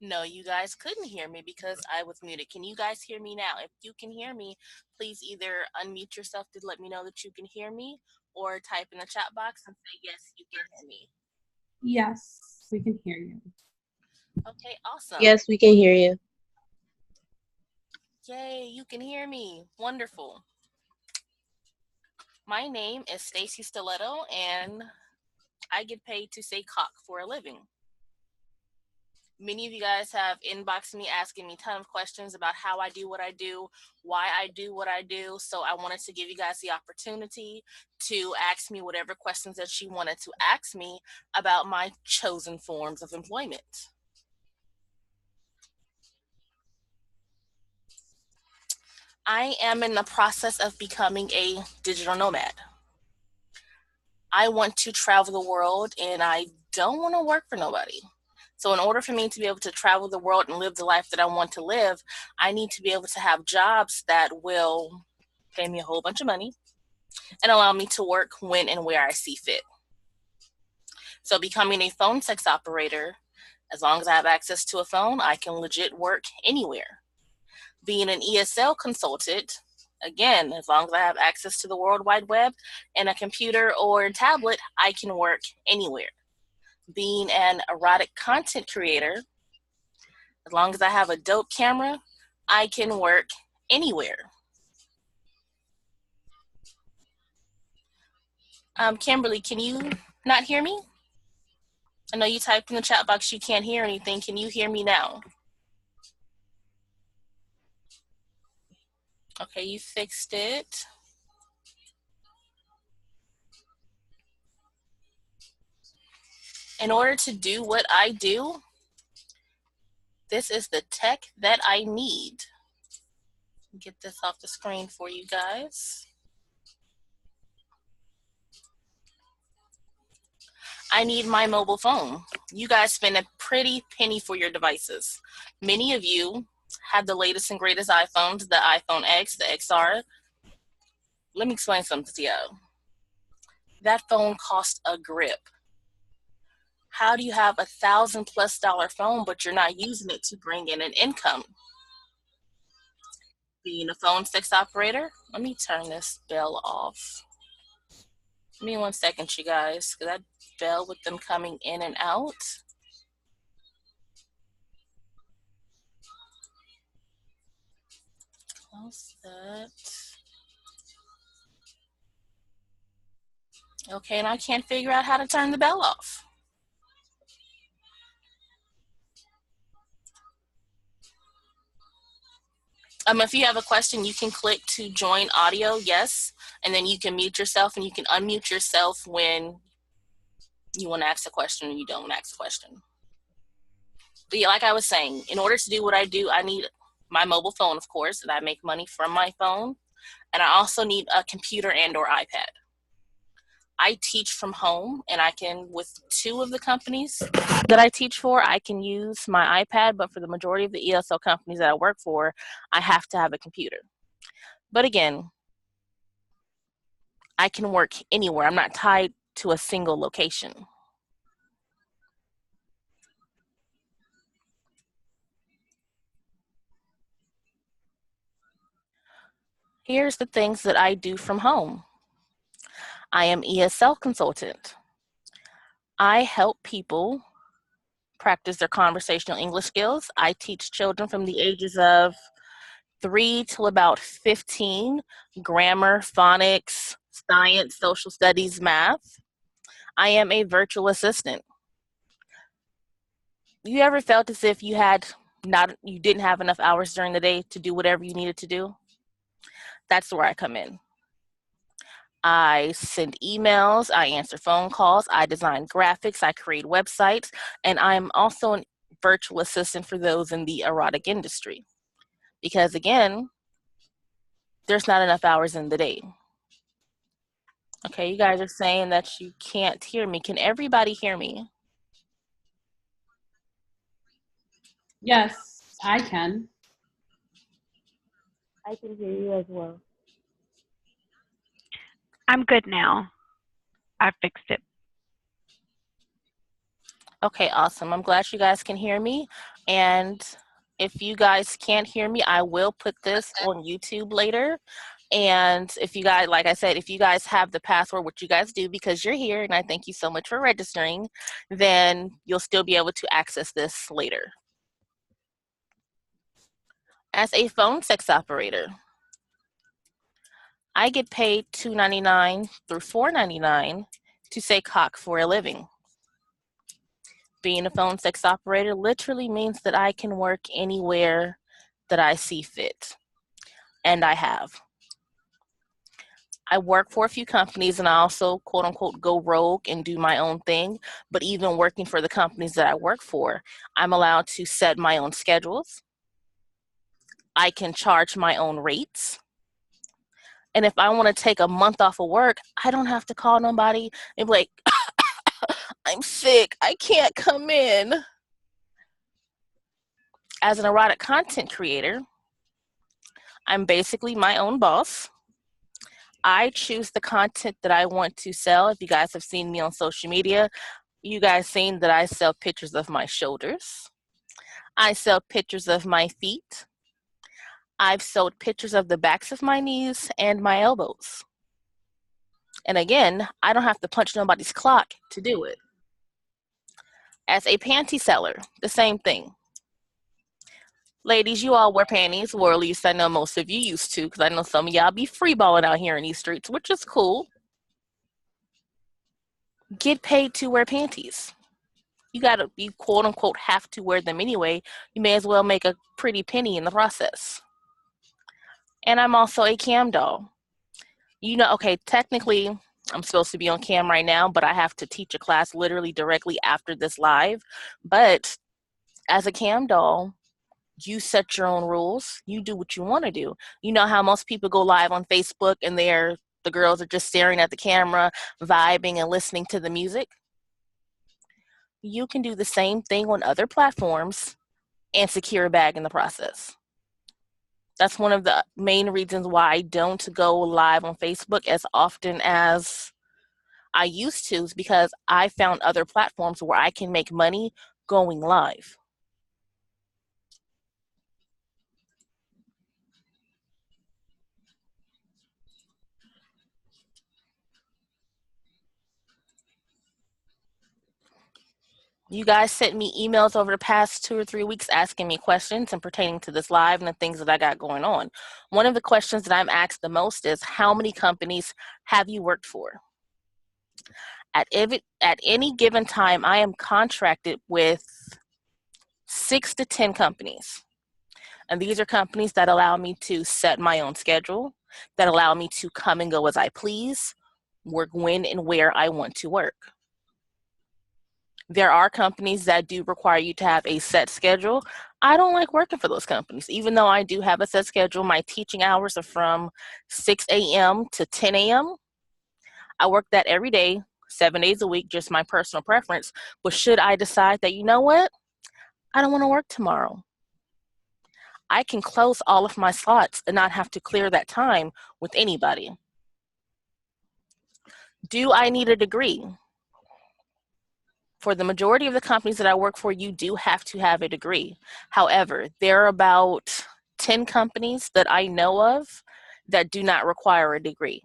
No, you guys couldn't hear me because I was muted. Can you guys hear me now? If you can hear me, please either unmute yourself to let me know that you can hear me or type in the chat box and say, yes, you can hear me. Yes, we can hear you. Okay, awesome. Yes, we can hear you. Yay, you can hear me. Wonderful. My name is Stacie Stiletto, and I get paid to say cock for a living. Many of you guys have inboxed me asking me a ton of questions about how I do what I do, why I do what I do. So I wanted to give you guys the opportunity to ask me whatever questions that you wanted to ask me about my chosen forms of employment. I am in the process of becoming a digital nomad. I want to travel the world and I don't want to work for nobody. So in order for me to be able to travel the world and live the life that I want to live, I need to be able to have jobs that will pay me a whole bunch of money and allow me to work when and where I see fit. So becoming a phone sex operator, as long as I have access to a phone, I can legit work anywhere. Being an ESL consultant, again, as long as I have access to the World Wide Web and a computer or a tablet, I can work anywhere. Being an erotic content creator, as long as I have a dope camera, I can work anywhere. Kimberly, can you not hear me? I know you typed in the chat box you can't hear anything. Can you hear me now? Okay, you fixed it. In order to do what I do, this is the tech that I need. Get this off the screen for you guys. I need my mobile phone. You guys spend a pretty penny for your devices. Many of you have the latest and greatest iPhones, the iPhone X, the XR. Let me explain something to you. That phone costs a grip. How do you have $1,000+ phone, but you're not using it to bring in an income? Being a phone sex operator, let me turn this bell off. Give me 1 second, you guys, because that bell with them coming in and out. Close that. Okay, and I can't figure out how to turn the bell off. If you have a question, you can click to join audio, yes, and then you can mute yourself, and you can unmute yourself when you want to ask a question or you don't ask a question. But yeah, like I was saying, in order to do what I do, I need my mobile phone, of course, and I make money from my phone, and I also need a computer and or iPad. I teach from home, and I can, with 2 of the companies that I teach for, I can use my iPad, but for the majority of the ESL companies that I work for, I have to have a computer. But again, I can work anywhere. I'm not tied to a single location. Here's the things that I do from home. I am ESL consultant. I help people practice their conversational English skills. I teach children from the ages of 3 till about 15, grammar, phonics, science, social studies, math. I am a virtual assistant. You ever felt as if you didn't have enough hours during the day to do whatever you needed to do? That's where I come in. I send emails, I answer phone calls, I design graphics, I create websites, and I'm also a virtual assistant for those in the erotic industry. Because again, there's not enough hours in the day. Okay, you guys are saying that you can't hear me. Can everybody hear me? Yes, I can. I can hear you as well. I'm good now. I fixed it. Okay, awesome. I'm glad you guys can hear me. And if you guys can't hear me, I will put this on YouTube later. And if you guys, like I said, if you guys have the password, which you guys do because you're here, and I thank you so much for registering, then you'll still be able to access this later. As a phone sex operator, I get paid $2.99 through $4.99 to say cock for a living. Being a phone sex operator literally means that I can work anywhere that I see fit, and I have. I work for a few companies, and I also, quote unquote, go rogue and do my own thing. But even working for the companies that I work for, I'm allowed to set my own schedules. I can charge my own rates. And if I want to take a month off of work, I don't have to call nobody and be like, I'm sick, I can't come in. As an erotic content creator, I'm basically my own boss. I choose the content that I want to sell. If you guys have seen me on social media, you guys seen that I sell pictures of my shoulders. I sell pictures of my feet. I've sold pictures of the backs of my knees and my elbows. And again, I don't have to punch nobody's clock to do it. As a panty seller, the same thing. Ladies, you all wear panties, or at least I know most of you used to, because I know some of y'all be freeballing out here in these streets, which is cool. Get paid to wear panties. You gotta, you quote unquote have to wear them anyway. You may as well make a pretty penny in the process. And I'm also a cam doll. You know, okay, technically I'm supposed to be on cam right now, but I have to teach a class literally directly after this live. But as a cam doll, you set your own rules. You do what you want to do. You know how most people go live on Facebook and the girls are just staring at the camera, vibing and listening to the music? You can do the same thing on other platforms and secure a bag in the process. That's one of the main reasons why I don't go live on Facebook as often as I used to, is because I found other platforms where I can make money going live. You guys sent me emails over the past 2 or 3 weeks asking me questions and pertaining to this live and the things that I got going on. One of the questions that I'm asked the most is, how many companies have you worked for? At any given time, I am contracted with 6 to 10 companies. And these are companies that allow me to set my own schedule, that allow me to come and go as I please, work when and where I want to work. There are companies that do require you to have a set schedule. I don't like working for those companies. Even though I do have a set schedule, my teaching hours are from 6 a.m. to 10 a.m. I work that every day, 7 days a week, just my personal preference. But should I decide that, you know what, I don't want to work tomorrow, I can close all of my slots and not have to clear that time with anybody. Do I need a degree? For the majority of the companies that I work for, you do have to have a degree. However, there are about 10 companies that I know of that do not require a degree.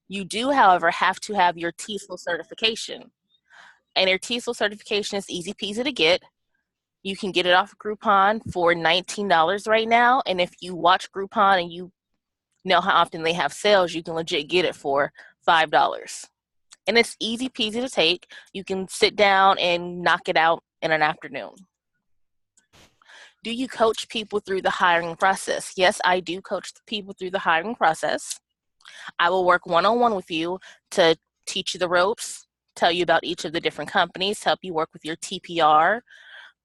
You do, however, have to have your TESOL certification. And your TESOL certification is easy peasy to get. You can get it off of Groupon for $19 right now. And if you watch Groupon and you know how often they have sales, you can legit get it for $5. And it's easy peasy to take. You can sit down and knock it out in an afternoon. Do you coach people through the hiring process? Yes, I do coach people through the hiring process. I will work one-on-one with you to teach you the ropes, tell you about each of the different companies, help you work with your TPR,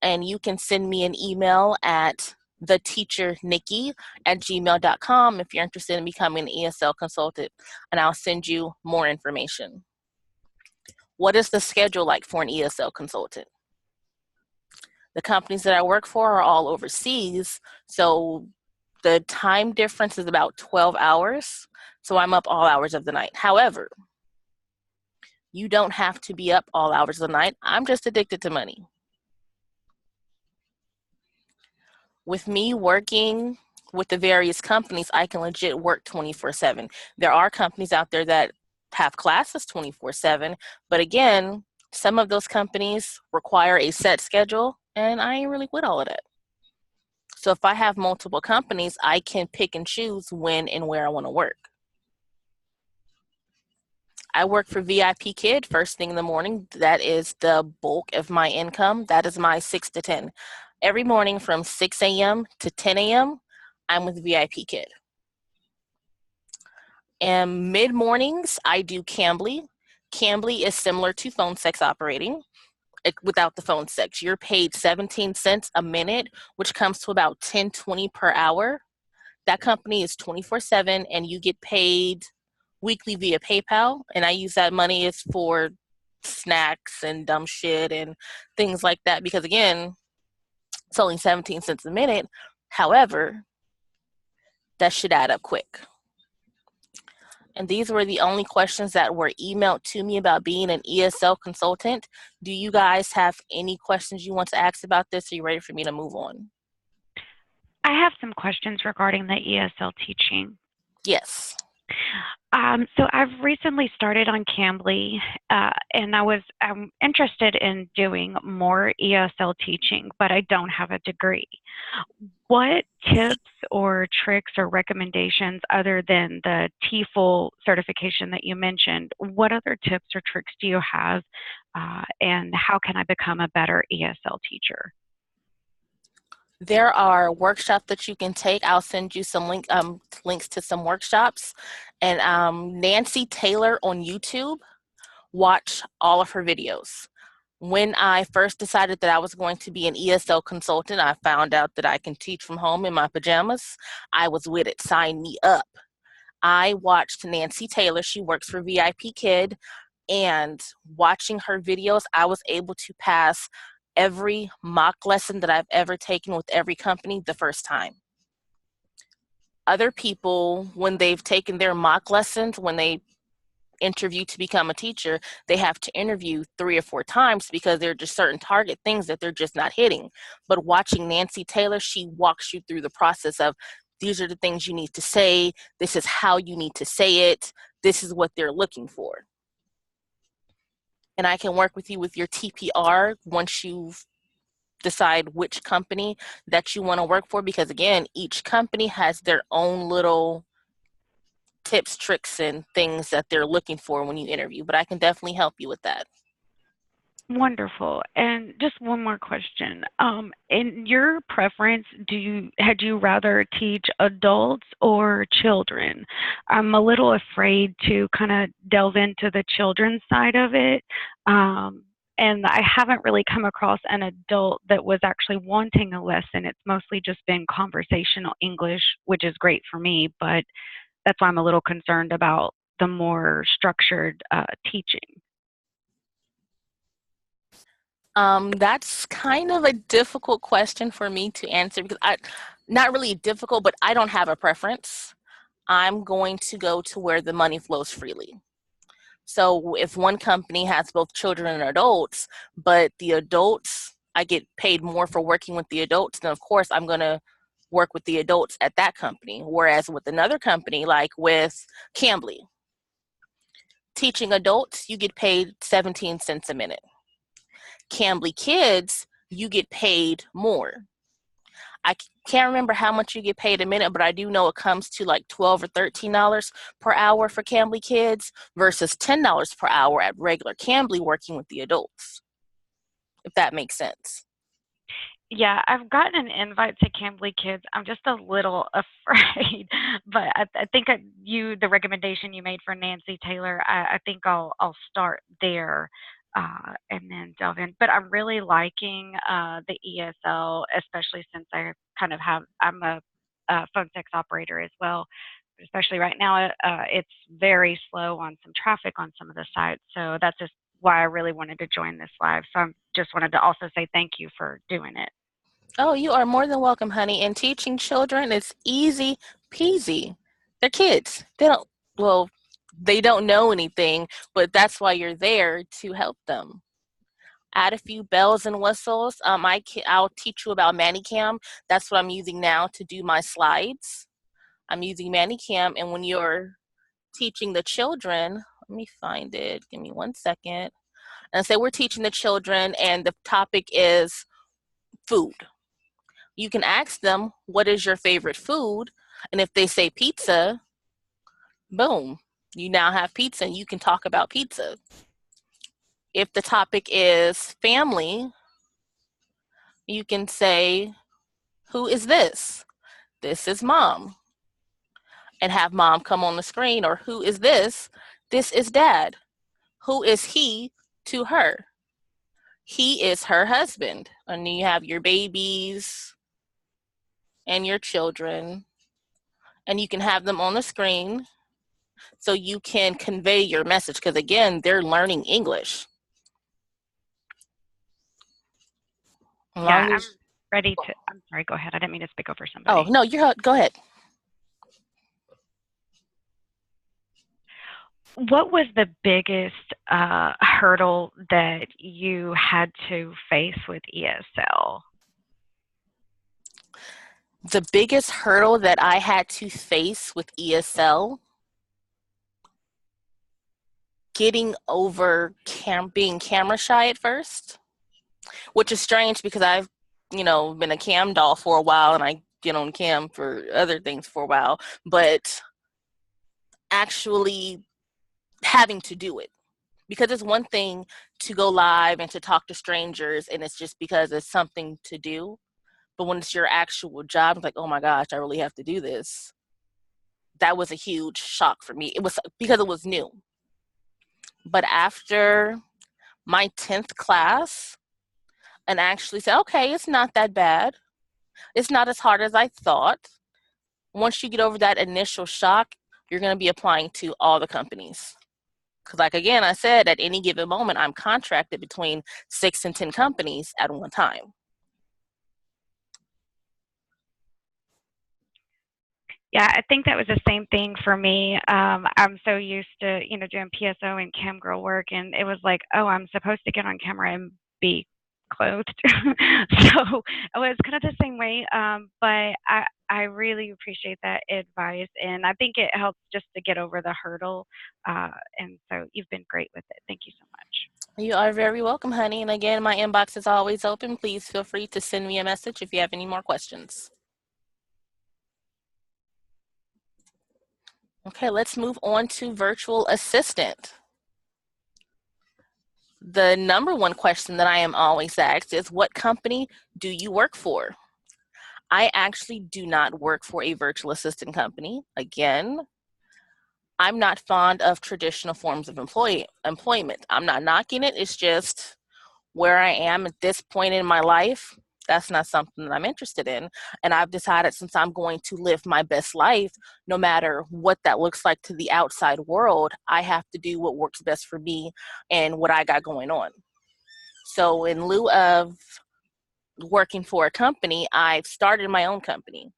and you can send me an email at theteachernikki@gmail.com if you're interested in becoming an ESL consultant, and I'll send you more information. What is the schedule like for an ESL consultant? The companies that I work for are all overseas, so the time difference is about 12 hours, so I'm up all hours of the night. However, you don't have to be up all hours of the night. I'm just addicted to money. With me working with the various companies, I can legit work 24/7. There are companies out there that have classes 24/7, but again, some of those companies require a set schedule, and I ain't really with all of that. So if I have multiple companies, I can pick and choose when and where I want to work. I work for VIP Kid first thing in the morning. That is the bulk of my income. That is my 6 to 10. Every morning from 6 a.m. to 10 a.m., I'm with VIP Kid. And mid mornings, I do Cambly. Cambly is similar to phone sex operating without the phone sex. You're paid 17 cents a minute, which comes to about 10.20 per hour. That company is 24/7 and you get paid weekly via PayPal. And I use that money is for snacks and dumb shit and things like that because again, it's only 17 cents a minute. However, that should add up quick. And these were the only questions that were emailed to me about being an ESL consultant. Do you guys have any questions you want to ask about this? Are you ready for me to move on? I have some questions regarding the ESL teaching. Yes. So I've recently started on Cambly, and I'm interested in doing more ESL teaching, but I don't have a degree. What tips or tricks or recommendations, other than the TEFL certification that you mentioned, what other tips or tricks do you have, and how can I become a better ESL teacher? There are workshops that you can take. I'll send you some links to some workshops. And Nancy Taylor on YouTube, watch all of her videos. When I first decided that I was going to be an ESL consultant, I found out that I can teach from home in my pajamas. I was with it. Sign me up. I watched Nancy Taylor. She works for VIP Kid. And watching her videos, I was able to pass every mock lesson that I've ever taken with every company the first time. Other people, when they've taken their mock lessons, when they interview to become a teacher, they have to interview 3 or 4 times because there are just certain target things that they're just not hitting. But watching Nancy Taylor, she walks you through the process of these are the things you need to say, this is how you need to say it, this is what they're looking for. And I can work with you with your TPR once you decide which company that you want to work for, because again, each company has their own little tips, tricks, and things that they're looking for when you interview, but I can definitely help you with that. Wonderful. And just one more question. In your preference, had you rather teach adults or children? I'm a little afraid to kind of delve into the children's side of it. And I haven't really come across an adult that was actually wanting a lesson. It's mostly just been conversational English, which is great for me, but that's why I'm a little concerned about the more structured teaching. That's kind of a difficult question for me to answer because not really difficult, but I don't have a preference. I'm going to go to where the money flows freely. So if one company has both children and adults, but the adults, I get paid more for working with the adults, then of course I'm going to work with the adults at that company. Whereas with another company, like with Cambly, teaching adults, you get paid 17 cents a minute. Cambly Kids, you get paid more. I can't remember how much you get paid a minute, but I do know it comes to like $12 or $13 per hour for Cambly Kids versus $10 per hour at regular Cambly working with the adults, if that makes sense. Yeah, I've gotten an invite to Cambly Kids. I'm just a little afraid, but I think the recommendation you made for Nancy Taylor, I think I'll start there, and then delve in. But I'm really liking the ESL, especially since I'm a phone sex operator as well. Especially right now, it's very slow on some traffic on some of the sites, so that's just why I really wanted to join this live. So I just wanted to also say thank you for doing it. Oh, you are more than welcome, honey. And teaching children is easy peasy. They're kids. Well, they don't know anything, but that's why you're there to help them. add a few bells and whistles. I'll teach you about Manicam. That's what I'm using now to do my slides. I'm using Manicam, and when you're teaching the children, let me find it. Give me 1 second. And say we're teaching the children, and the topic is food. You can ask them, what is your favorite food? And if they say pizza, boom, you now have pizza and you can talk about pizza. If the topic is family, you can say, who is this? This is mom. And have mom come on the screen. Or who is this? This is dad. Who is he to her? He is her husband. And then you have your babies and your children. And you can have them on the screen so you can convey your message. Because again, they're learning English. Yeah, I'm ready to. I'm sorry, go ahead. I didn't mean to speak over somebody. Oh, no, go ahead. What was the biggest hurdle that you had to face with ESL? The biggest hurdle that I had to face with ESL, getting over being camera shy at first, which is strange because I've, been a cam doll for a while, and I get on cam for other things for a while, but actually having to do it. Because it's one thing to go live and to talk to strangers, and it's just because it's something to do. But when it's your actual job, it's like, oh my gosh, I really have to do this. That was a huge shock for me. It was because it was new. But after my 10th class, and actually said, okay, it's not that bad. It's not as hard as I thought. Once you get over that initial shock, you're going to be applying to all the companies. Because like, again, I said, at any given moment, I'm contracted between 6 and 10 companies at one time. Yeah, I think that was the same thing for me. I'm so used to, doing PSO and cam girl work, and it was like, oh, I'm supposed to get on camera and be clothed. So it was kind of the same way. But I really appreciate that advice, and I think it helps just to get over the hurdle. And so you've been great with it. Thank you so much. You are very welcome, honey. And again, my inbox is always open. Please feel free to send me a message if you have any more questions. Okay, let's move on to virtual assistant. The number one question that I am always asked is, what company do you work for? I actually do not work for a virtual assistant company. Again, I'm not fond of traditional forms of employment. I'm not knocking it. It's just where I am at this point in my life. That's not something that I'm interested in. And I've decided, since I'm going to live my best life, no matter what that looks like to the outside world, I have to do what works best for me and what I got going on. So in lieu of working for a company, I've started my own company.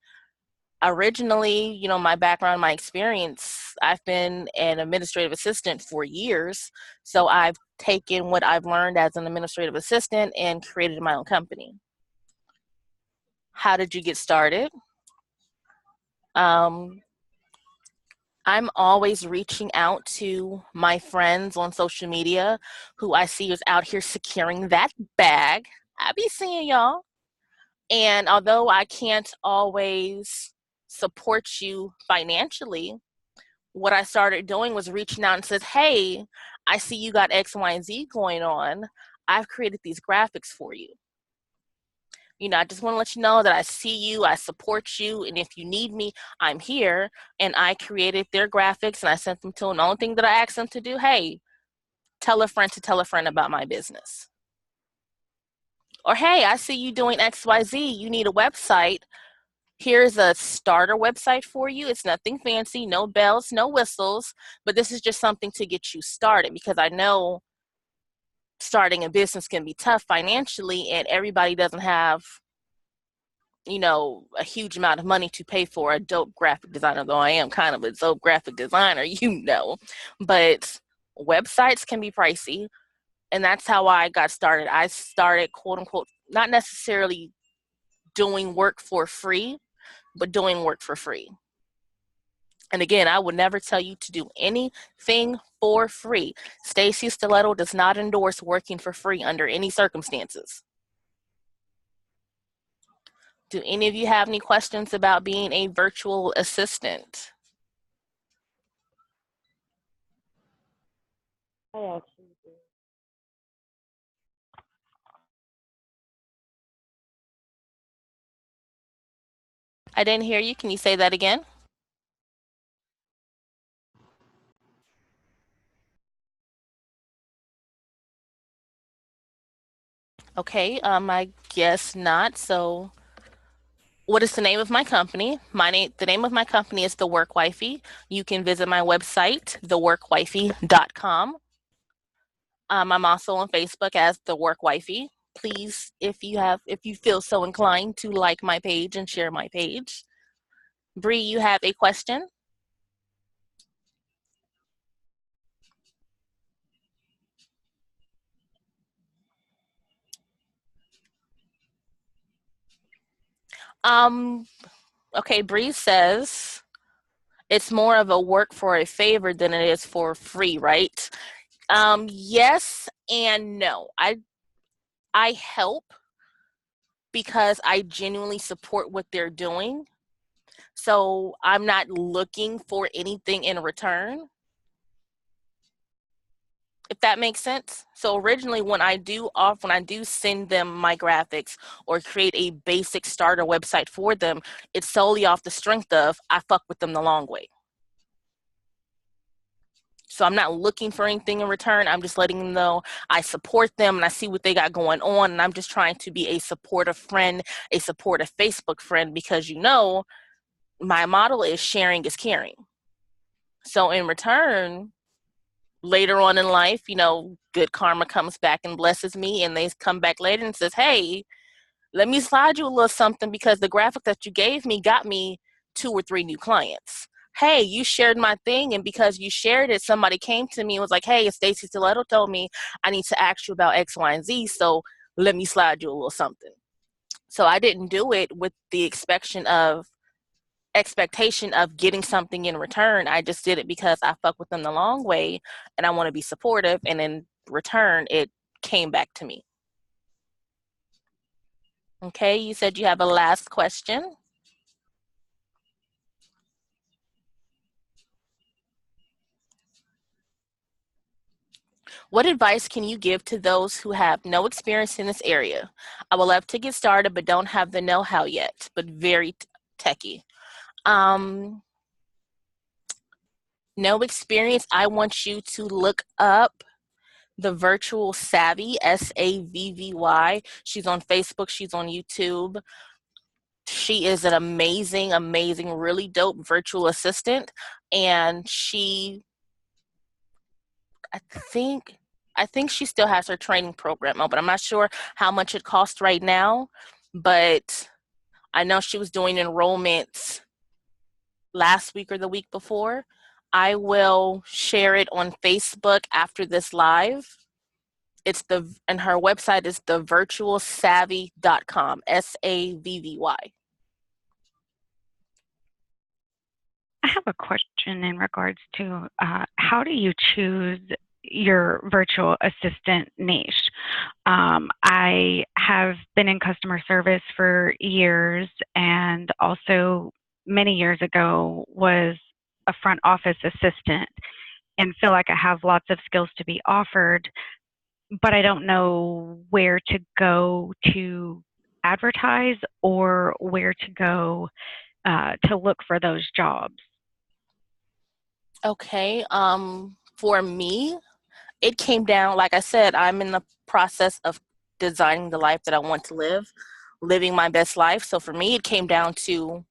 Originally, my background, my experience, I've been an administrative assistant for years. So I've taken what I've learned as an administrative assistant and created my own company. How did you get started? I'm always reaching out to my friends on social media who I see is out here securing that bag. I be seeing y'all. And although I can't always support you financially, what I started doing was reaching out and says, hey, I see you got X, Y, and Z going on. I've created these graphics for you. I just want to let you know that I see you, I support you, and if you need me, I'm here. And I created their graphics and I sent them to them. And the only thing that I asked them to do, hey, tell a friend to tell a friend about my business. Or, hey, I see you doing X, Y, Z. You need a website. Here's a starter website for you. It's nothing fancy, no bells, no whistles, but this is just something to get you started, because I know starting a business can be tough financially, and everybody doesn't have, a huge amount of money to pay for a dope graphic designer, though I am kind of a dope graphic designer, but websites can be pricey. And that's how I got started. I started, quote unquote, not necessarily doing work for free, but doing work for free. And again, I would never tell you to do anything for free. Stacie Stiletto does not endorse working for free under any circumstances. Do any of you have any questions about being a virtual assistant? I actually do. I didn't hear you. Can you say that again? Okay, I guess not. So what is the name of my company? The name of my company is The Work Wifey. You can visit my website, theworkwifey.com. I'm also on Facebook as The Work Wifey. Please, if you feel so inclined to like my page and share my page. Bree, you have a question? Okay, Bree says it's more of a work for a favor than it is for free, right? Yes and no. I help because I genuinely support what they're doing. So I'm not looking for anything in return, if that makes sense. So originally when I do send them my graphics or create a basic starter website for them, it's solely off the strength of I fuck with them the long way. So I'm not looking for anything in return. I'm just letting them know I support them and I see what they got going on. And I'm just trying to be a supportive friend, a supportive Facebook friend, because my model is sharing is caring. So in return, later on in life, good karma comes back and blesses me, and they come back later and says, hey, let me slide you a little something because the graphic that you gave me got me 2 or 3 new clients. Hey, you shared my thing, and because you shared it, somebody came to me and was like, hey, Stacie Stiletto told me I need to ask you about X, Y, and Z, so let me slide you a little something. So I didn't do it with the expectation of getting something in return. I just did it because I fuck with them the long way and I want to be supportive, and in return it came back to me. Okay, you said you have a last question. What advice can you give to those who have no experience in this area? I would love to get started but don't have the know-how yet, but very techy. No experience. I want you to look up the Virtual Savvy, SAVVY. She's on Facebook. She's on YouTube. She is an amazing, amazing, really dope virtual assistant. And I think she still has her training program on, but I'm not sure how much it costs right now. But I know she was doing enrollments last week or the week before. I will share it on Facebook after this live. And her website is thevirtualsavvy.com, SAVVY. I have a question in regards to how do you choose your virtual assistant niche? I have been in customer service for years, and also many years ago was a front office assistant, and feel like I have lots of skills to be offered, but I don't know where to go to advertise or where to go to look for those jobs. Okay. For me, it came down, like I said, I'm in the process of designing the life that I want to live, living my best life. So for me, it came down to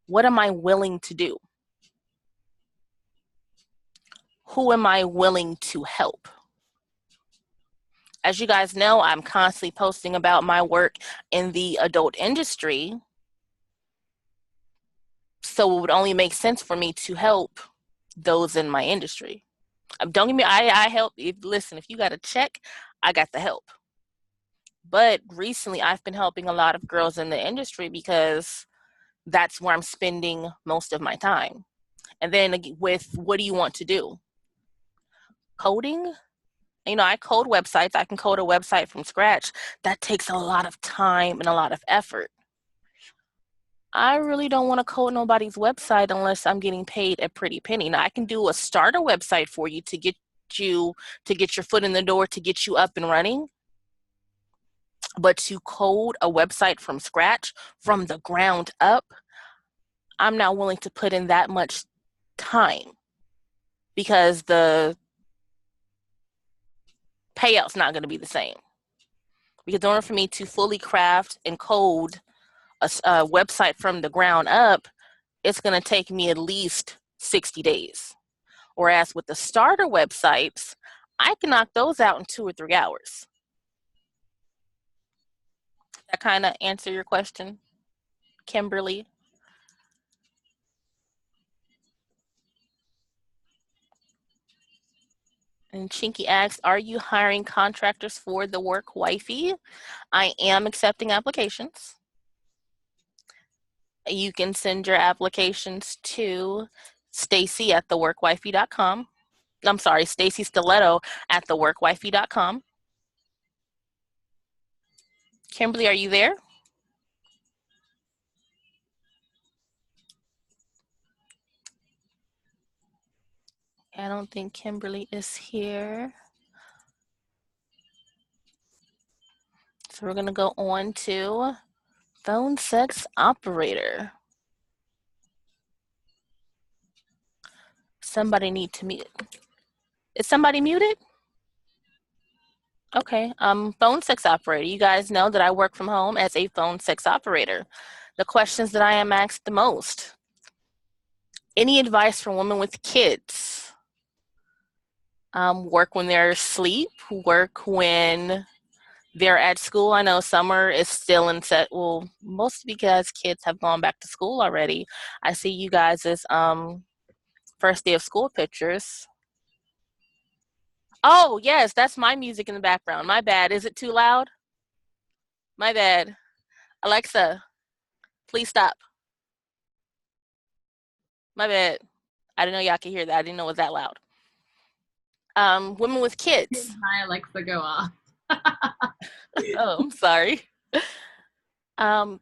what am I willing to do? Who am I willing to help? As you guys know, I'm constantly posting about my work in the adult industry. So it would only make sense for me to help those in my industry. Don't get me, I help. Listen, if you got a check, I got the help. But recently, I've been helping a lot of girls in the industry because that's where I'm spending most of my time. And then with what do you want to do? Coding? I code websites. I can code a website from scratch. That takes a lot of time and a lot of effort. I really don't want to code nobody's website unless I'm getting paid a pretty penny. Now, I can do a starter website for you you to get your foot in the door, to get you up and running. But to code a website from scratch, from the ground up, I'm not willing to put in that much time because the payout's not going to be the same. Because in order for me to fully craft and code a website from the ground up, it's going to take me at least 60 days. Whereas with the starter websites, I can knock those out in 2 or 3 hours. That kind of answer your question, Kimberly? And Chinky asks, are you hiring contractors for the work wifey? I am accepting applications. You can send your applications to Stacie at theworkwifey.com. I'm sorry, Stacie Stiletto at theworkwifey.com. Kimberly, are you there? I don't think Kimberly is here. So we're going to go on to phone sex operator. Somebody need to mute. Is somebody muted? Okay. Phone sex operator. You guys know that I work from home as a phone sex operator. The questions that I am asked the most. Any advice for women with kids? Work when they're asleep, work when they're at school. I know summer is still in set. Well, most because kids have gone back to school already. I see you guys' first day of school pictures. Oh, yes, that's my music in the background. My bad. Is it too loud? My bad. Alexa, please stop. My bad. I didn't know y'all could hear that. I didn't know it was that loud. Women with kids. My Alexa go off. Oh, I'm sorry. I,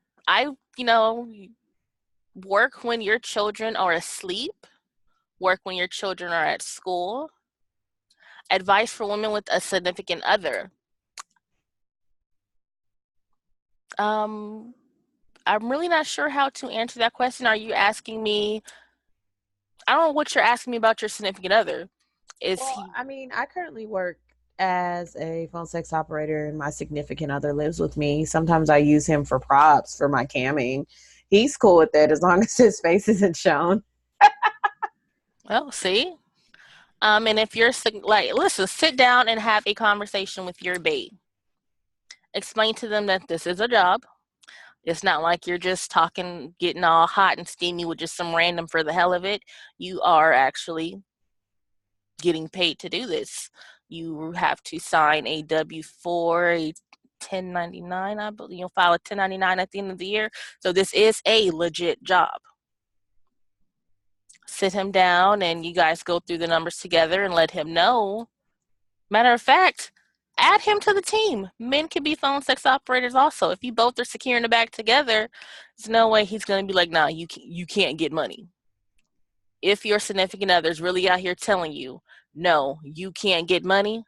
work when your children are asleep, work when your children are at school. Advice for women with a significant other. I'm really not sure how to answer that question. Are you asking me? I don't know what you're asking me about your significant other. I currently work as a phone sex operator, and my significant other lives with me. Sometimes I use him for props for my camming. He's cool with it as long as his face isn't shown. Well, see? And if you're listen, sit down and have a conversation with your babe. Explain to them that this is a job. It's not like you're just talking, getting all hot and steamy with just some random for the hell of it. You are actually getting paid to do this. You have to sign a W-4, a 1099, I believe. You'll file a 1099 at the end of the year. So this is a legit job. Sit him down and you guys go through the numbers together and let him know. Matter of fact, add him to the team. Men can be phone sex operators also. If you both are securing the bag together, there's no way he's going to be like, nah, you can't get money. If your significant other is really out here telling you, no, you can't get money,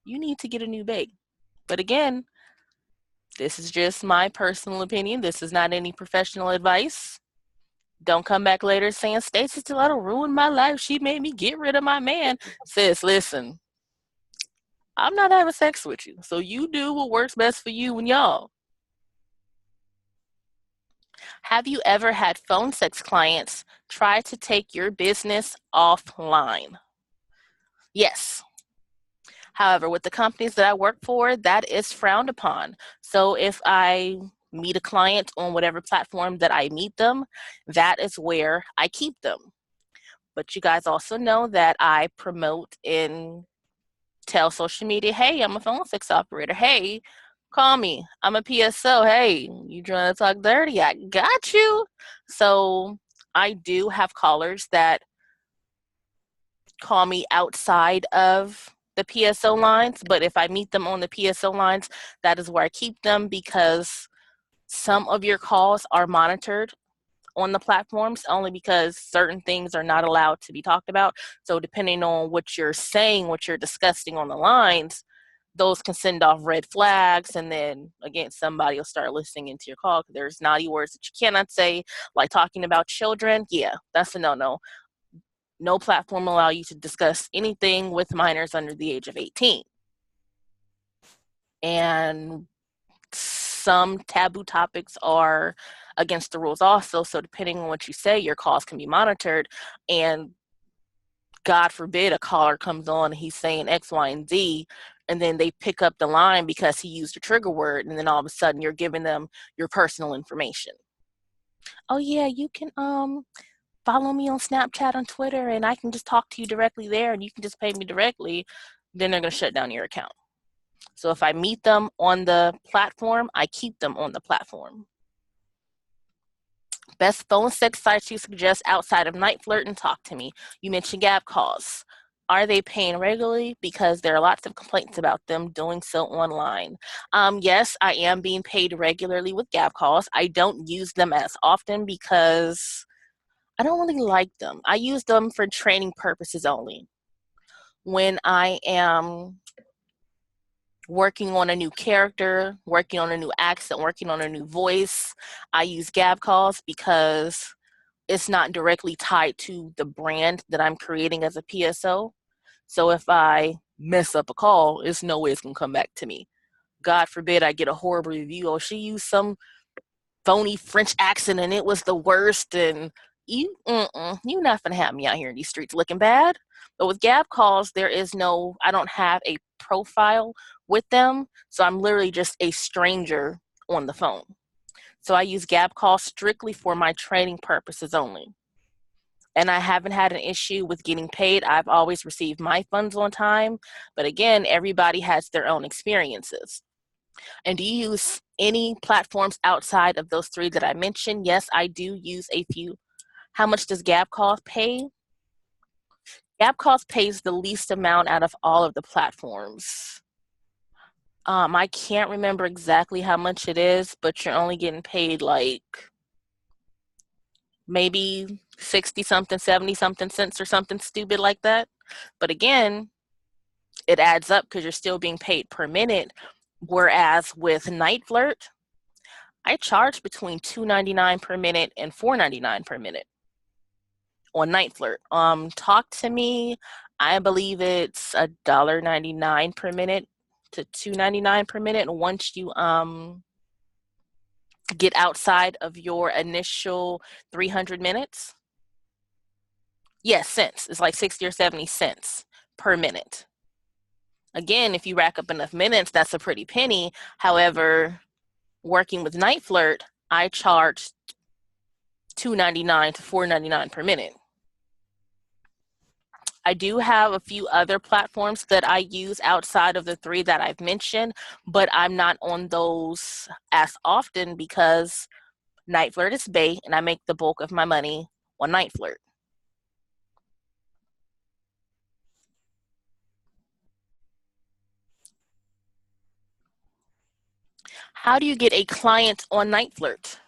you need to get a new babe. But again, this is just my personal opinion. This is not any professional advice. Don't come back later saying, Stacie Stiletto ruined my life. She made me get rid of my man. Sis, listen, I'm not having sex with you. So you do what works best for you and y'all. Have you ever had phone sex clients try to take your business offline? Yes. However, with the companies that I work for, that is frowned upon. So if I meet a client on whatever platform that I meet them, that is where I keep them. But you guys also know that I promote in tell social media, hey, I'm a phone sex operator. Hey, call me. I'm a PSO. Hey, you trying to talk dirty? I got you. So I do have callers that call me outside of the PSO lines, but if I meet them on the PSO lines, that is where I keep them, because some of your calls are monitored on the platforms only because certain things are not allowed to be talked about. So depending on what you're saying, what you're discussing on the lines, those can send off red flags, and then again somebody will start listening into your call because there's naughty words that you cannot say, like talking about children. Yeah, that's a no. No platform will allow you to discuss anything with minors under the age of 18. And some taboo topics are against the rules also, so depending on what you say, your calls can be monitored. And God forbid a caller comes on and he's saying X, Y, and Z, and then they pick up the line because he used a trigger word, and then all of a sudden you're giving them your personal information. Oh yeah, you can follow me on Snapchat, on Twitter, and I can just talk to you directly there, and you can just pay me directly. Then they're going to shut down your account. So if I meet them on the platform, I keep them on the platform. Best phone sex sites you suggest outside of Night Flirt and Talk to Me. You mentioned Gab calls. Are they paying regularly? Because there are lots of complaints about them doing so online. Yes, I am being paid regularly with Gab calls. I don't use them as often because I don't really like them. I use them for training purposes only. When I am working on a new character, working on a new accent, working on a new voice, I use Gab calls because it's not directly tied to the brand that I'm creating as a PSO. So if I mess up a call, there's no way it's going to come back to me. God forbid I get a horrible review. Oh, she used some phony French accent and it was the worst, and you're not gonna have me out here in these streets looking bad. But with Gab calls, I don't have a profile with them, so I'm literally just a stranger on the phone. So I use Gab calls strictly for my training purposes only. And I haven't had an issue with getting paid. I've always received my funds on time, but again, everybody has their own experiences. And do you use any platforms outside of those three that I mentioned? Yes, I do use a few. How much does Gab Cost pay? Gab Cost pays the least amount out of all of the platforms. I can't remember exactly how much it is, but you're only getting paid like maybe 60 something, 70 something cents or something stupid like that. But again, it adds up because you're still being paid per minute. Whereas with Night Flirt, I charge between $2.99 per minute and $4.99 per minute on Night Flirt. Talk to Me, I believe it's $1.99 per minute to $2.99 per minute once you get outside of your initial 300 minutes. Yes, cents. It's like 60 or 70 cents per minute. Again, if you rack up enough minutes, that's a pretty penny. However, working with Night Flirt, I charge $2.99 to $4.99 per minute. I do have a few other platforms that I use outside of the three that I've mentioned, but I'm not on those as often because Night Flirt is bait and I make the bulk of my money on Night Flirt. How do you get a client on Night Flirt?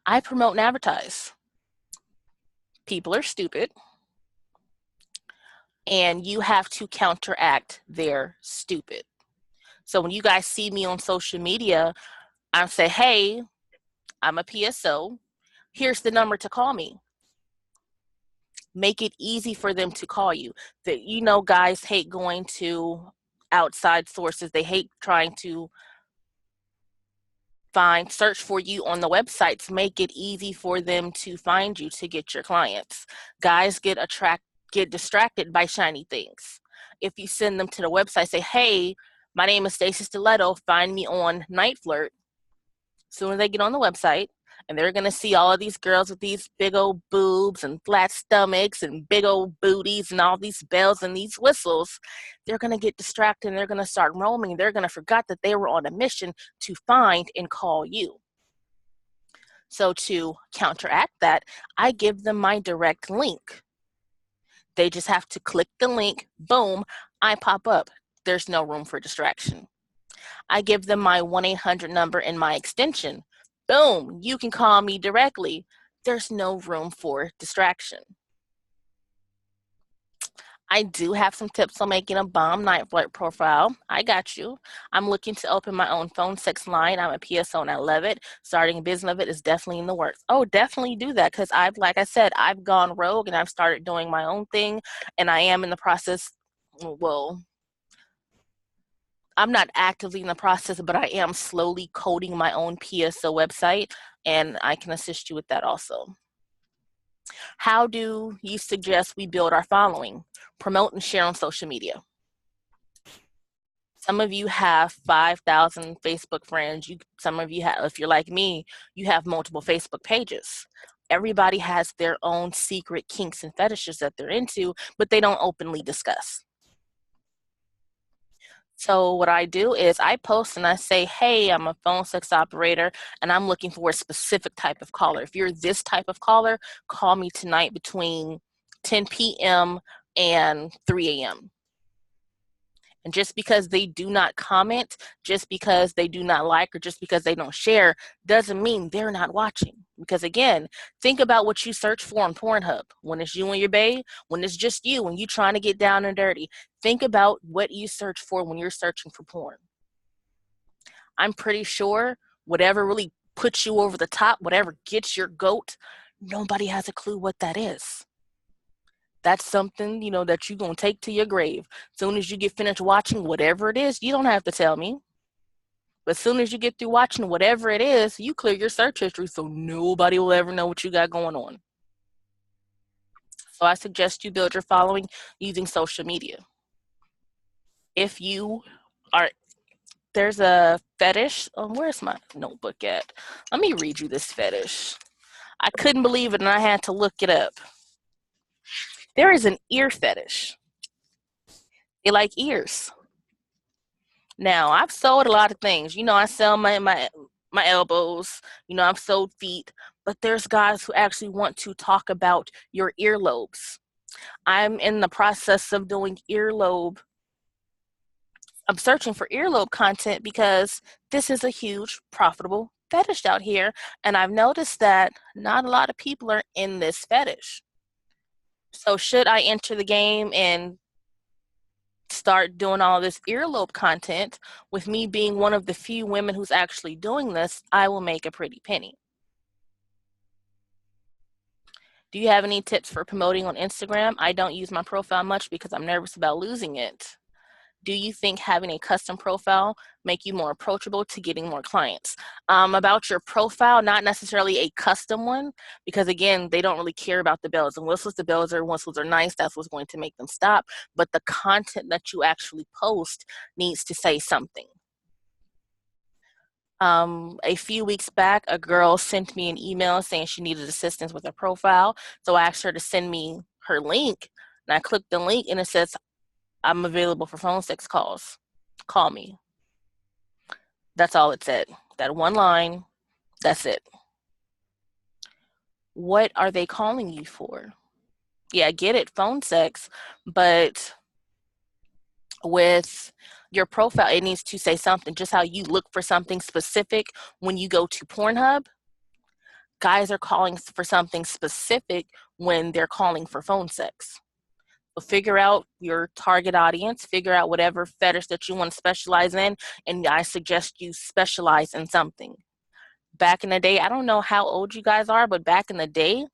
I promote and advertise. People are stupid, and you have to counteract their stupid. So when you guys see me on social media, I say, hey, I'm a PSO. Here's the number to call me. Make it easy for them to call you. Guys hate going to outside sources. They hate trying to search for you on the websites. Make it easy for them to find you to get your clients. Guys get distracted by shiny things. If you send them to the website, say, hey, my name is Stacie Stiletto, find me on Night Flirt. As soon as they get on the website, and they're going to see all of these girls with these big old boobs and flat stomachs and big old booties and all these bells and these whistles, they're going to get distracted and they're going to start roaming. They're going to forget that they were on a mission to find and call you. So to counteract that, I give them my direct link. They just have to click the link, boom, I pop up. There's no room for distraction. I give them my 1-800 number and my extension. Boom, you can call me directly. There's no room for distraction. I do have some tips on making a bomb night flirt profile. I got you. I'm looking to open my own phone sex line. I'm a PSO and I love it. Starting a business of it is definitely in the works. Oh, definitely do that, because like I said, I've gone rogue and I've started doing my own thing, and I am in the process. Well, I'm not actively in the process, but I am slowly coding my own PSO website, and I can assist you with that also. How do you suggest we build our following? Promote and share on social media. Some of you have 5,000 Facebook friends. Some of you have, if you're like me, you have multiple Facebook pages. Everybody has their own secret kinks and fetishes that they're into, but they don't openly discuss. So what I do is I post and I say, hey, I'm a phone sex operator and I'm looking for a specific type of caller. If you're this type of caller, call me tonight between 10 p.m. and 3 a.m. And just because they do not comment, just because they do not like, or just because they don't share, doesn't mean they're not watching. Because again, think about what you search for on Pornhub. When it's you and your bae, when it's just you, when you're trying to get down and dirty, think about what you search for when you're searching for porn. I'm pretty sure whatever really puts you over the top, whatever gets your goat, nobody has a clue what that is. That's something, that you're going to take to your grave. Soon as you get finished watching whatever it is, you don't have to tell me. But as soon as you get through watching whatever it is, you clear your search history so nobody will ever know what you got going on. So I suggest you build your following using social media. If you are, there's a fetish. Where's my notebook at? Let me read you this fetish. I couldn't believe it and I had to look it up. There is an ear fetish. They like ears. Now, I've sold a lot of things. I sell my elbows. I've sold feet. But there's guys who actually want to talk about your earlobes. I'm in the process of doing earlobe. I'm searching for earlobe content because this is a huge, profitable fetish out here. And I've noticed that not a lot of people are in this fetish. So should I enter the game and start doing all this earlobe content, with me being one of the few women who's actually doing this, I will make a pretty penny. Do you have any tips for promoting on Instagram? I don't use my profile much because I'm nervous about losing it. Do you think having a custom profile make you more approachable to getting more clients? About your profile, not necessarily a custom one, because again, they don't really care about the bells and whistles. The bells and whistles are nice. That's what's going to make them stop. But the content that you actually post needs to say something. A few weeks back, a girl sent me an email saying she needed assistance with her profile. So I asked her to send me her link, and I clicked the link and it says, I'm available for phone sex calls. Call me. That's all it said. That one line, that's it. What are they calling you for? Yeah, I get it, phone sex, but with your profile, it needs to say something. Just how you look for something specific when you go to Pornhub, guys are calling for something specific when they're calling for phone sex. So figure out your target audience, figure out whatever fetish that you want to specialize in, and I suggest you specialize in something. Back in the day, I don't know how old you guys are, but back in the day,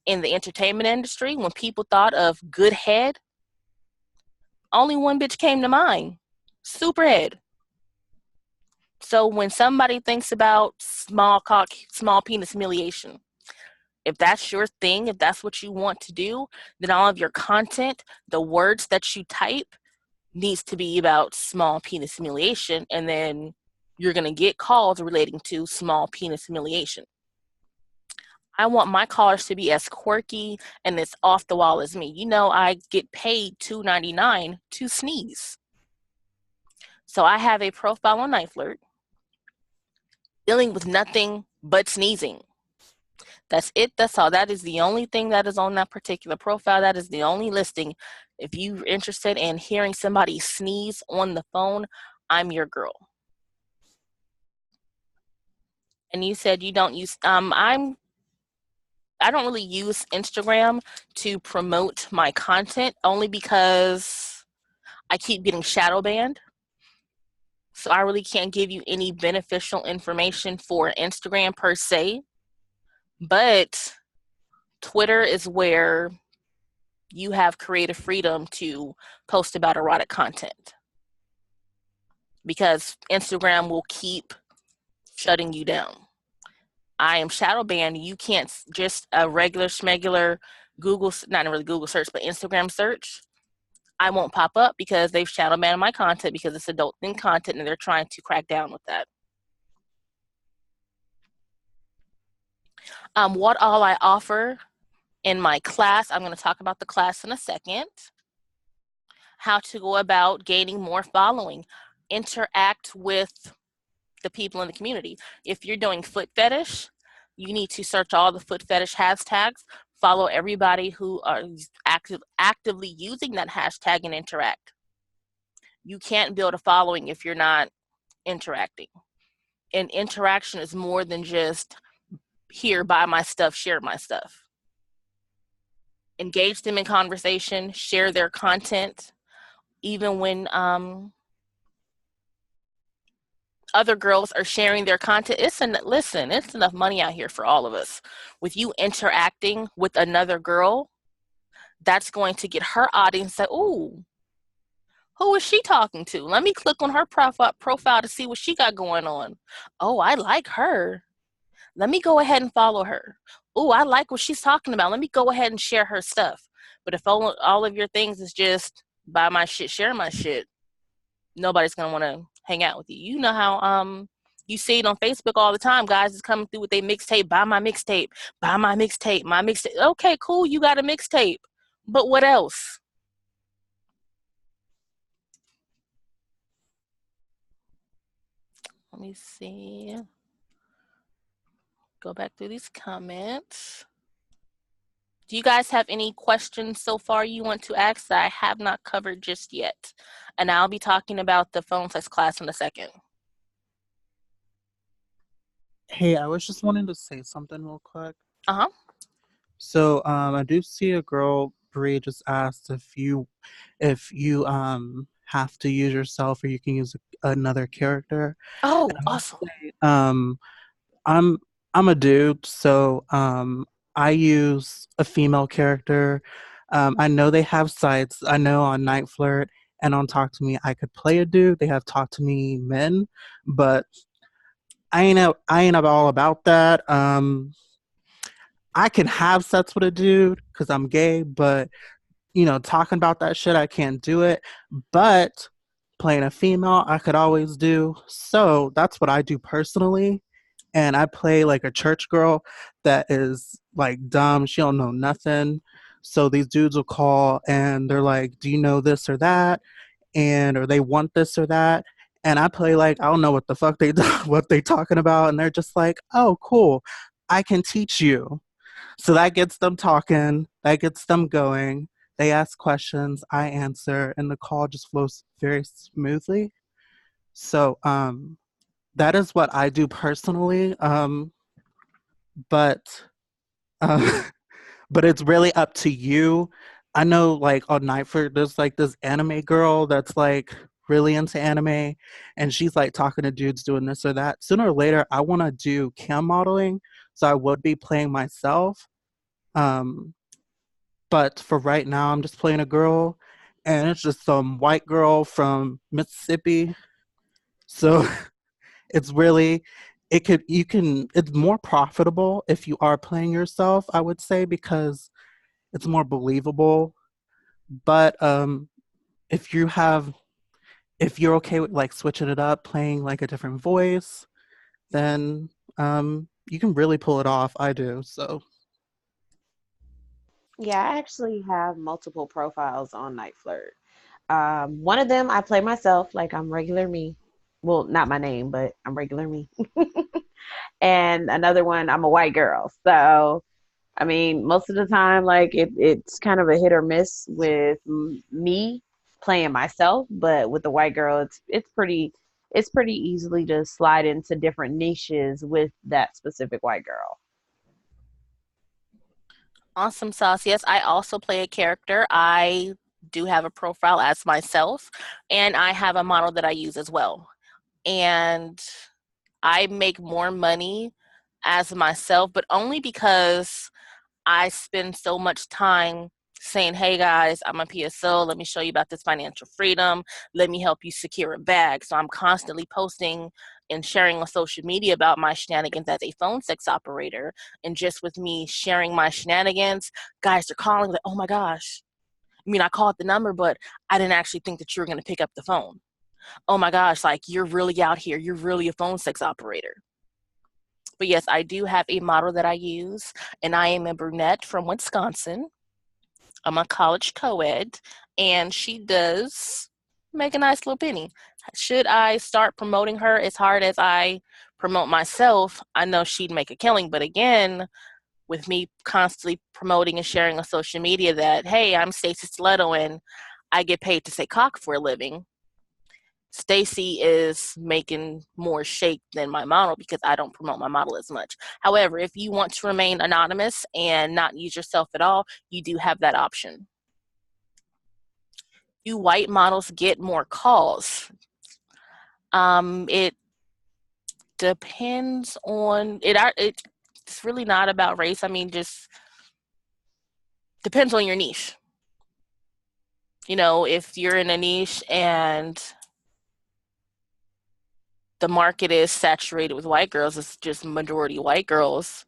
in the entertainment industry, when people thought of good head, only one bitch came to mind: Superhead. So when somebody thinks about small cock, small penis humiliation, if that's your thing, if that's what you want to do, then all of your content, the words that you type, needs to be about small penis humiliation, and then you're going to get calls relating to small penis humiliation. I want my callers to be as quirky and as off the wall as me. You know, I get paid $2.99 to sneeze. So I have a profile on NightFlirt dealing with nothing but sneezing. That's it. That's all. That is the only thing that is on that particular profile. That is the only listing. If you're interested in hearing somebody sneeze on the phone, I'm your girl. And you said you don't use I don't really use Instagram to promote my content only because I keep getting shadow banned. So I really can't give you any beneficial information for Instagram per se. But Twitter is where you have creative freedom to post about erotic content because Instagram will keep shutting you down. I am shadow banned. You can't just a regular schmegular Google, not really Google search, but Instagram search. I won't pop up because they've shadow banned my content because it's adult themed content and they're trying to crack down with that. What all I offer in my class, I'm going to talk about the class in a second. How to go about gaining more following, interact with the people in the community. If you're doing foot fetish, you need to search all the foot fetish hashtags, follow everybody who are actively using that hashtag and interact. You can't build a following if you're not interacting. And interaction is more than just here, buy my stuff, share my stuff. Engage them in conversation, share their content, even when other girls are sharing their content. Listen, it's enough money out here for all of us. With you interacting with another girl, that's going to get her audience say, ooh, who is she talking to? Let me click on her profile to see what she got going on. Oh, I like her. Let me go ahead and follow her. Oh, I like what she's talking about. Let me go ahead and share her stuff. But if all of your things is just buy my shit, share my shit, nobody's gonna want to hang out with you. You know how you see it on Facebook all the time. Guys is coming through with their mixtape. Buy my mixtape. Buy my mixtape. My mixtape. Okay, cool. You got a mixtape, but what else? Let me see. Go back through these comments. Do you guys have any questions so far you want to ask that I have not covered just yet? And I'll be talking about the phone sex class in a second. Hey, I was just wanting to say something real quick. Uh-huh. So, I do see a girl, Bree, just asked if you have to use yourself or you can use another character. Oh, And I would awesome. say, I'm I'm a dude, so I use a female character. I know they have sites. I know on Night Flirt and on Talk to Me, I could play a dude. They have Talk to Me men, but I ain't all about that. I can have sex with a dude because I'm gay, but talking about that shit, I can't do it. But playing a female, I could always do. So that's what I do personally. And I play like a church girl that is like dumb. She don't know nothing. So these dudes will call and they're like, "Do you know this or that?" And or they want this or that. And I play like I don't know what the fuck what they talking about, and they're just like, "Oh, cool, I can teach you." So that gets them talking, that gets them going. They ask questions, I answer, and the call just flows very smoothly. So that is what I do personally. But uh, but it's really up to you. I know like on Nightford there's like this anime girl that's like really into anime and she's like talking to dudes doing this or that. Sooner or later I want to do cam modeling, so I would be playing myself. Um but for right now I'm just playing a girl and it's just some white girl from Mississippi. So it's really it's more profitable if you are playing yourself, I would say, because it's more believable. But if you have if you're okay with like switching it up, playing like a different voice, then you can really pull it off. I do. So Yeah, I actually have multiple profiles on Night Flirt. One of them I play myself, like I'm regular me. Well, not my name, but I'm regular me. And another one, I'm a white girl. So, I mean, most of the time, like it's kind of a hit or miss with me playing myself, but with the white girl, it's pretty easily to slide into different niches with that specific white girl. Awesome sauce. Yes, I also play a character. I do have a profile as myself, and I have a model that I use as well. And I make more money as myself, but only because I spend so much time saying, hey guys, I'm a PSO. Let me show you about this financial freedom. Let me help you secure a bag. So I'm constantly posting and sharing on social media about my shenanigans as a phone sex operator. And just with me sharing my shenanigans, guys are calling like, oh my gosh. I mean, I called the number, but I didn't actually think that you were going to pick up the phone. Oh my gosh, like you're really out here. You're really a phone sex operator. But yes, I do have a model that I use, and I am a brunette from Wisconsin. I'm a college co-ed, and she does make a nice little penny. Should I start promoting her as hard as I promote myself, I know she'd make a killing. But again, with me constantly promoting and sharing on social media that, hey, I'm Stacie Stiletto and I get paid to say cock for a living, Stacie is making more shake than my model because I don't promote my model as much. However, if you want to remain anonymous and not use yourself at all, you do have that option. Do white models get more calls? It depends on it. It's really not about race. I mean, just depends on your niche. You know, if you're in a niche and the market is saturated with white girls, it's just majority white girls,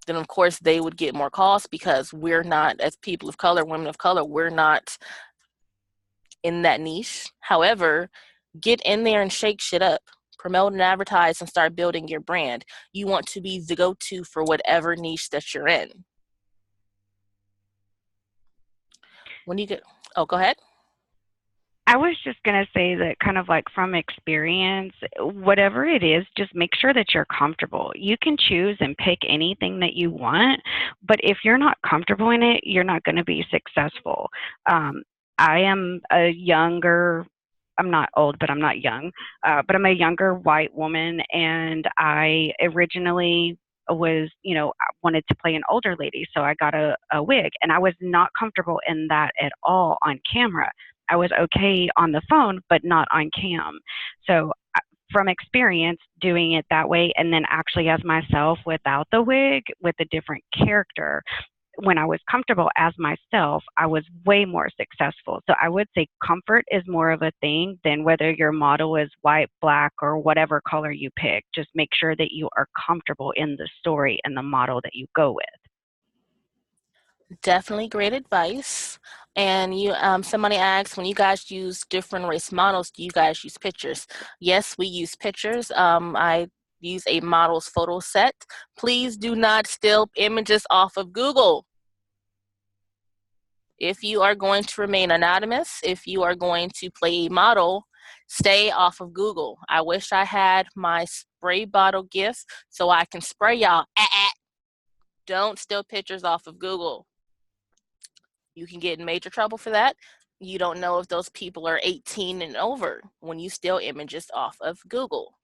then of course they would get more calls because we're not, as people of color, women of color, we're not in that niche. However, get in there and shake shit up. Promote and advertise and start building your brand. You want to be the go-to for whatever niche that you're in. When you get, oh, go ahead. I was just going to say that kind of like from experience, whatever it is, just make sure that you're comfortable. You can choose and pick anything that you want, but if you're not comfortable in it, you're not going to be successful. Um, I am a younger, I'm not old, but I'm not young, but I'm a younger white woman, and I originally was, I wanted to play an older lady, so I got a wig, and I was not comfortable in that at all on camera. I was okay on the phone, but not on cam. So from experience doing it that way, and then actually as myself without the wig with a different character, when I was comfortable as myself, I was way more successful. So I would say comfort is more of a thing than whether your model is white, black, or whatever color you pick. Just make sure that you are comfortable in the story and the model that you go with. Definitely great advice. And somebody asked, when you guys use different race models, do you guys use pictures? Yes, we use pictures. I use a model's photo set. Please do not steal images off of Google. If you are going to remain anonymous, if you are going to play a model, stay off of Google. I wish I had my spray bottle gift so I can spray y'all. Don't steal pictures off of Google. You can get in major trouble for that. You don't know if those people are 18 and over when you steal images off of Google.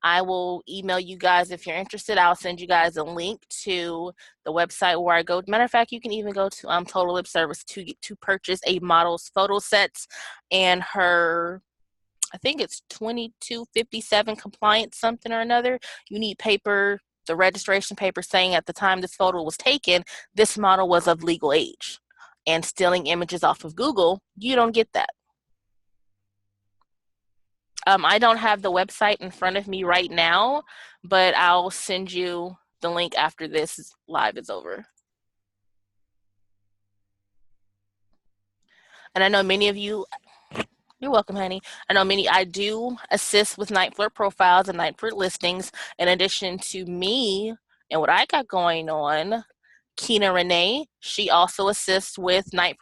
I will email you guys if you're interested. I'll send you guys a link to the website where I go. Matter of fact, you can even go to Total Lip Service to purchase a model's photo sets and her, I think it's 2257 compliant something or another. You need paper, the registration paper saying at the time this photo was taken, this model was of legal age. And stealing images off of Google, you don't get that. I don't have the website in front of me right now, but I'll send you the link after this live is over. And I know many of you You're welcome, honey. I know I do assist with night flirt profiles and night flirt listings. In addition to me and what I got going on, Keena Renee, she also assists with night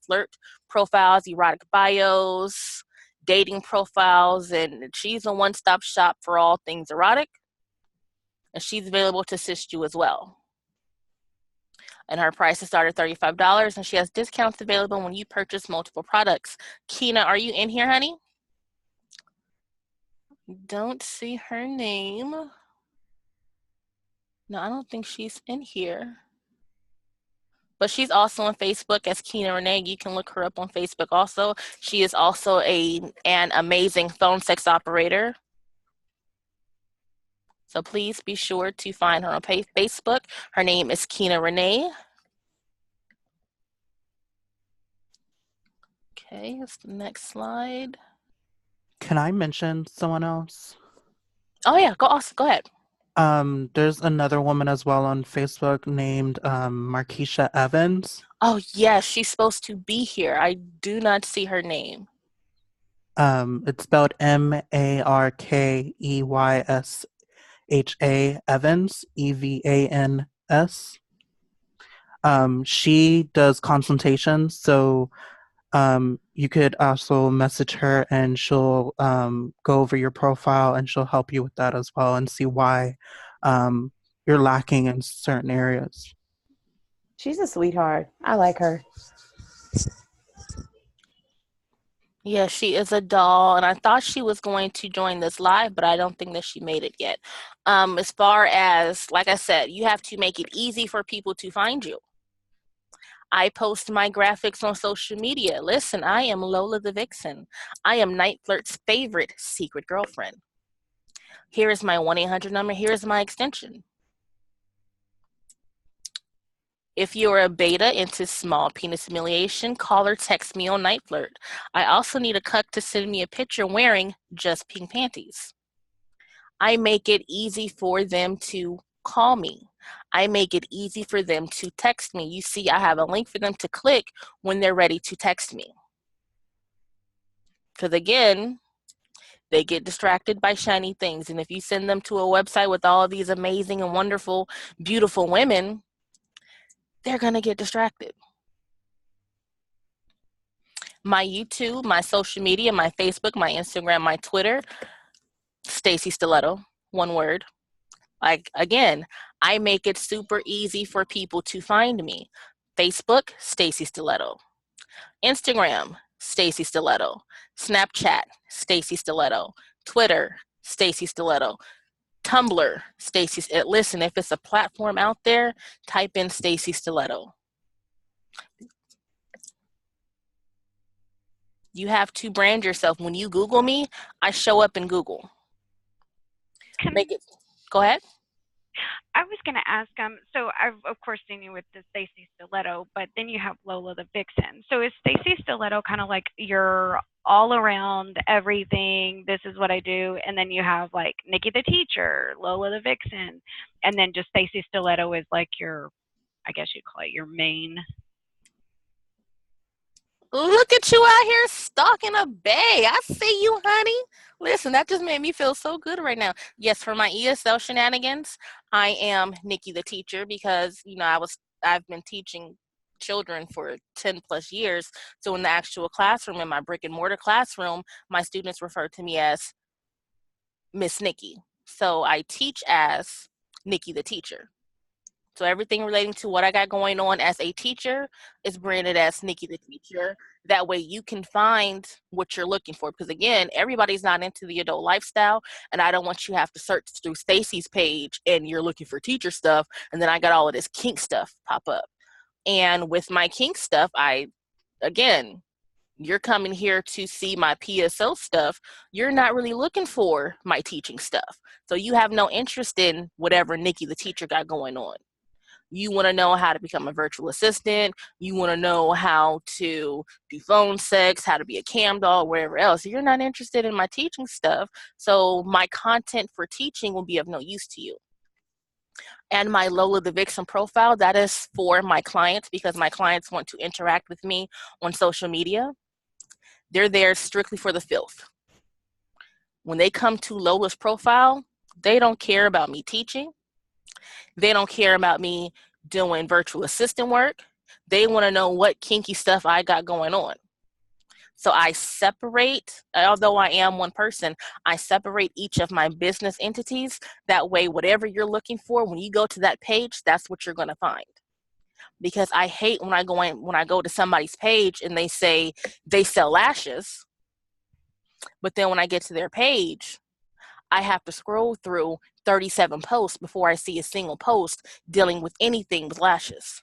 flirt profiles, erotic bios, dating profiles, and she's a one-stop shop for all things erotic. And she's available to assist you as well. And her prices start at $35, and she has discounts available when you purchase multiple products. Keena, are you in here, honey? Don't see her name. No, I don't think she's in here. But she's also on Facebook as Keena Renee. You can look her up on Facebook also. She is also an amazing phone sex operator. So please be sure to find her on Facebook. Her name is Keena Renee. Okay, that's the next slide. Can I mention someone else? Oh yeah, go ahead. There's another woman as well on Facebook named Markeisha Evans. Oh yes, she's supposed to be here. I do not see her name. It's spelled Markeysha Evans, Evans. She does consultations, so you could also message her and she'll go over your profile and she'll help you with that as well and see why you're lacking in certain areas. She's a sweetheart. I like her. Yeah, she is a doll, and I thought she was going to join this live, but I don't think that she made it yet. As far as, like I said, you have to make it easy for people to find you. I post my graphics on social media. Listen, I am Lola the Vixen. I am Night Flirt's favorite secret girlfriend. Here is my 1-800 number. Here is my extension. If you're a beta into small penis humiliation, call or text me on Night Flirt. I also need a cuck to send me a picture wearing just pink panties. I make it easy for them to call me. I make it easy for them to text me. You see, I have a link for them to click when they're ready to text me. Because again, they get distracted by shiny things. And if you send them to a website with all of these amazing and wonderful, beautiful women, they're going to get distracted. My YouTube, my social media, my Facebook, my Instagram, my Twitter, Stacie Stiletto, one word. Like, again, I make it super easy for people to find me. Facebook, Stacie Stiletto. Instagram, Stacie Stiletto. Snapchat, Stacie Stiletto. Twitter, Stacie Stiletto. Tumblr, Stacie. Listen, if it's a platform out there, type in Stacie Stiletto. You have to brand yourself. When you Google me, I show up in Google. Make it. Go ahead. I was going to ask, so I've of course seen you with the Stacie Stiletto, but then you have Lola the Vixen. So is Stacie Stiletto kind of like your all around everything? This is what I do, and then you have like Nikki the Teacher, Lola the Vixen, and then just Stacie Stiletto is like your, I guess you'd call it your main. Look at you out here stalking a bae. I see you, honey. Listen, that just made me feel so good right now. Yes, for my ESL shenanigans, I am Nikki the Teacher because, I've been teaching children for 10 plus years. So in the actual classroom, in my brick and mortar classroom, my students refer to me as Miss Nikki. So I teach as Nikki the Teacher. So everything relating to what I got going on as a teacher is branded as Nikki the Teacher. That way you can find what you're looking for. Because again, everybody's not into the adult lifestyle. And I don't want you to have to search through Stacie's page and you're looking for teacher stuff. And then I got all of this kink stuff pop up. And with my kink stuff, you're coming here to see my PSO stuff. You're not really looking for my teaching stuff. So you have no interest in whatever Nikki the Teacher got going on. You want to know how to become a virtual assistant. You want to know how to do phone sex, how to be a cam doll, wherever else. You're not interested in my teaching stuff. So my content for teaching will be of no use to you. And my Lola the Vixen profile, that is for my clients because my clients want to interact with me on social media. They're there strictly for the filth. When they come to Lola's profile, they don't care about me teaching. They don't care about me doing virtual assistant work. They want to know what kinky stuff I got going on. So I separate, although I am one person, I separate each of my business entities. That way, whatever you're looking for, when you go to that page, that's what you're going to find. Because I hate when I go to somebody's page and they say they sell lashes, but then when I get to their page, I have to scroll through 37 posts before I see a single post dealing with anything with lashes.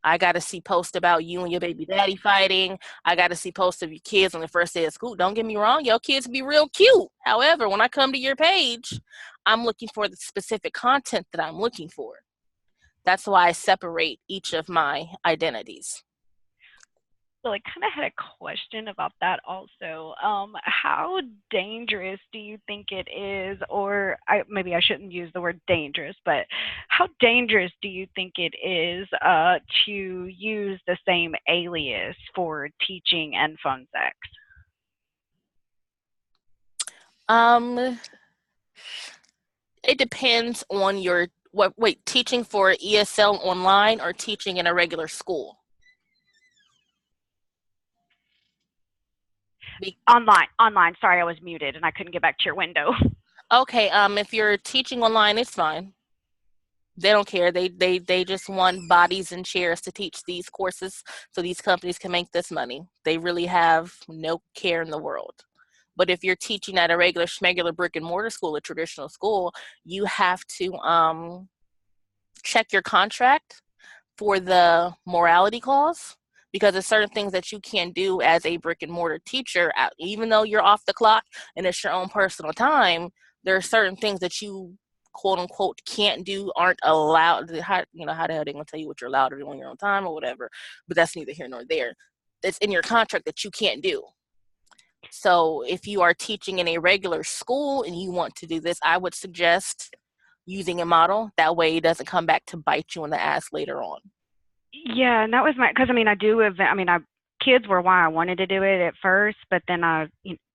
I got to see posts about you and your baby daddy fighting. I got to see posts of your kids on the first day of school. Don't get me wrong, your kids be real cute. However, when I come to your page, I'm looking for the specific content that I'm looking for. That's why I separate each of my identities. So I kind of had a question about that also. How dangerous do you think it is, or maybe I shouldn't use the word dangerous, but how dangerous do you think it is to use the same alias for teaching and phone sex? It depends on your teaching for ESL online or teaching in a regular school? Online. Sorry, I was muted and I couldn't get back to your window. Okay, if you're teaching online, it's fine. They don't care. They just want bodies and chairs to teach these courses so these companies can make this money. They really have no care in the world. But if you're teaching at a regular schmegular brick and mortar school, a traditional school, you have to check your contract for the morality clause, because there's certain things that you can't do as a brick and mortar teacher, even though you're off the clock and it's your own personal time. There are certain things that you quote unquote can't do, aren't allowed. How the hell are they gonna tell you what you're allowed to do on your own time or whatever? But that's neither here nor there. It's in your contract that you can't do. So if you are teaching in a regular school and you want to do this, I would suggest using a model. That way it doesn't come back to bite you in the ass later on. Yeah, and that was because kids were why I wanted to do it at first, but then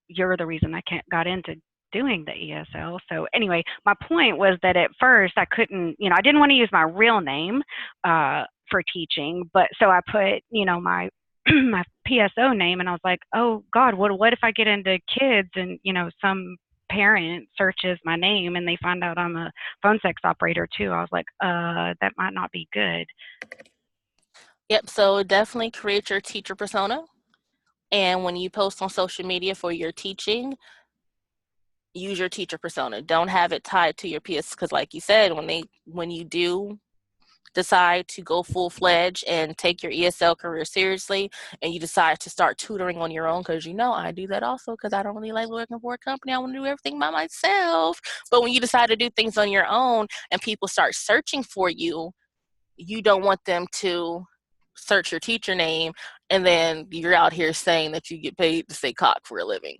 you're the reason I got into doing the ESL. So anyway, my point was that at first I couldn't, I didn't want to use my real name for teaching, but so I put, my my PSO name, and I was like, oh God, what if I get into kids and some parent searches my name and they find out I'm a phone sex operator too? I was like, that might not be good. Yep, so definitely create your teacher persona. And when you post on social media for your teaching, use your teacher persona. Don't have it tied to your PS, because like you said, when you do decide to go full-fledged and take your ESL career seriously and you decide to start tutoring on your own, because I do that also because I don't really like working for a company. I want to do everything by myself. But when you decide to do things on your own and people start searching for you, you don't want them to search your teacher name and then you're out here saying that you get paid to say cock for a living.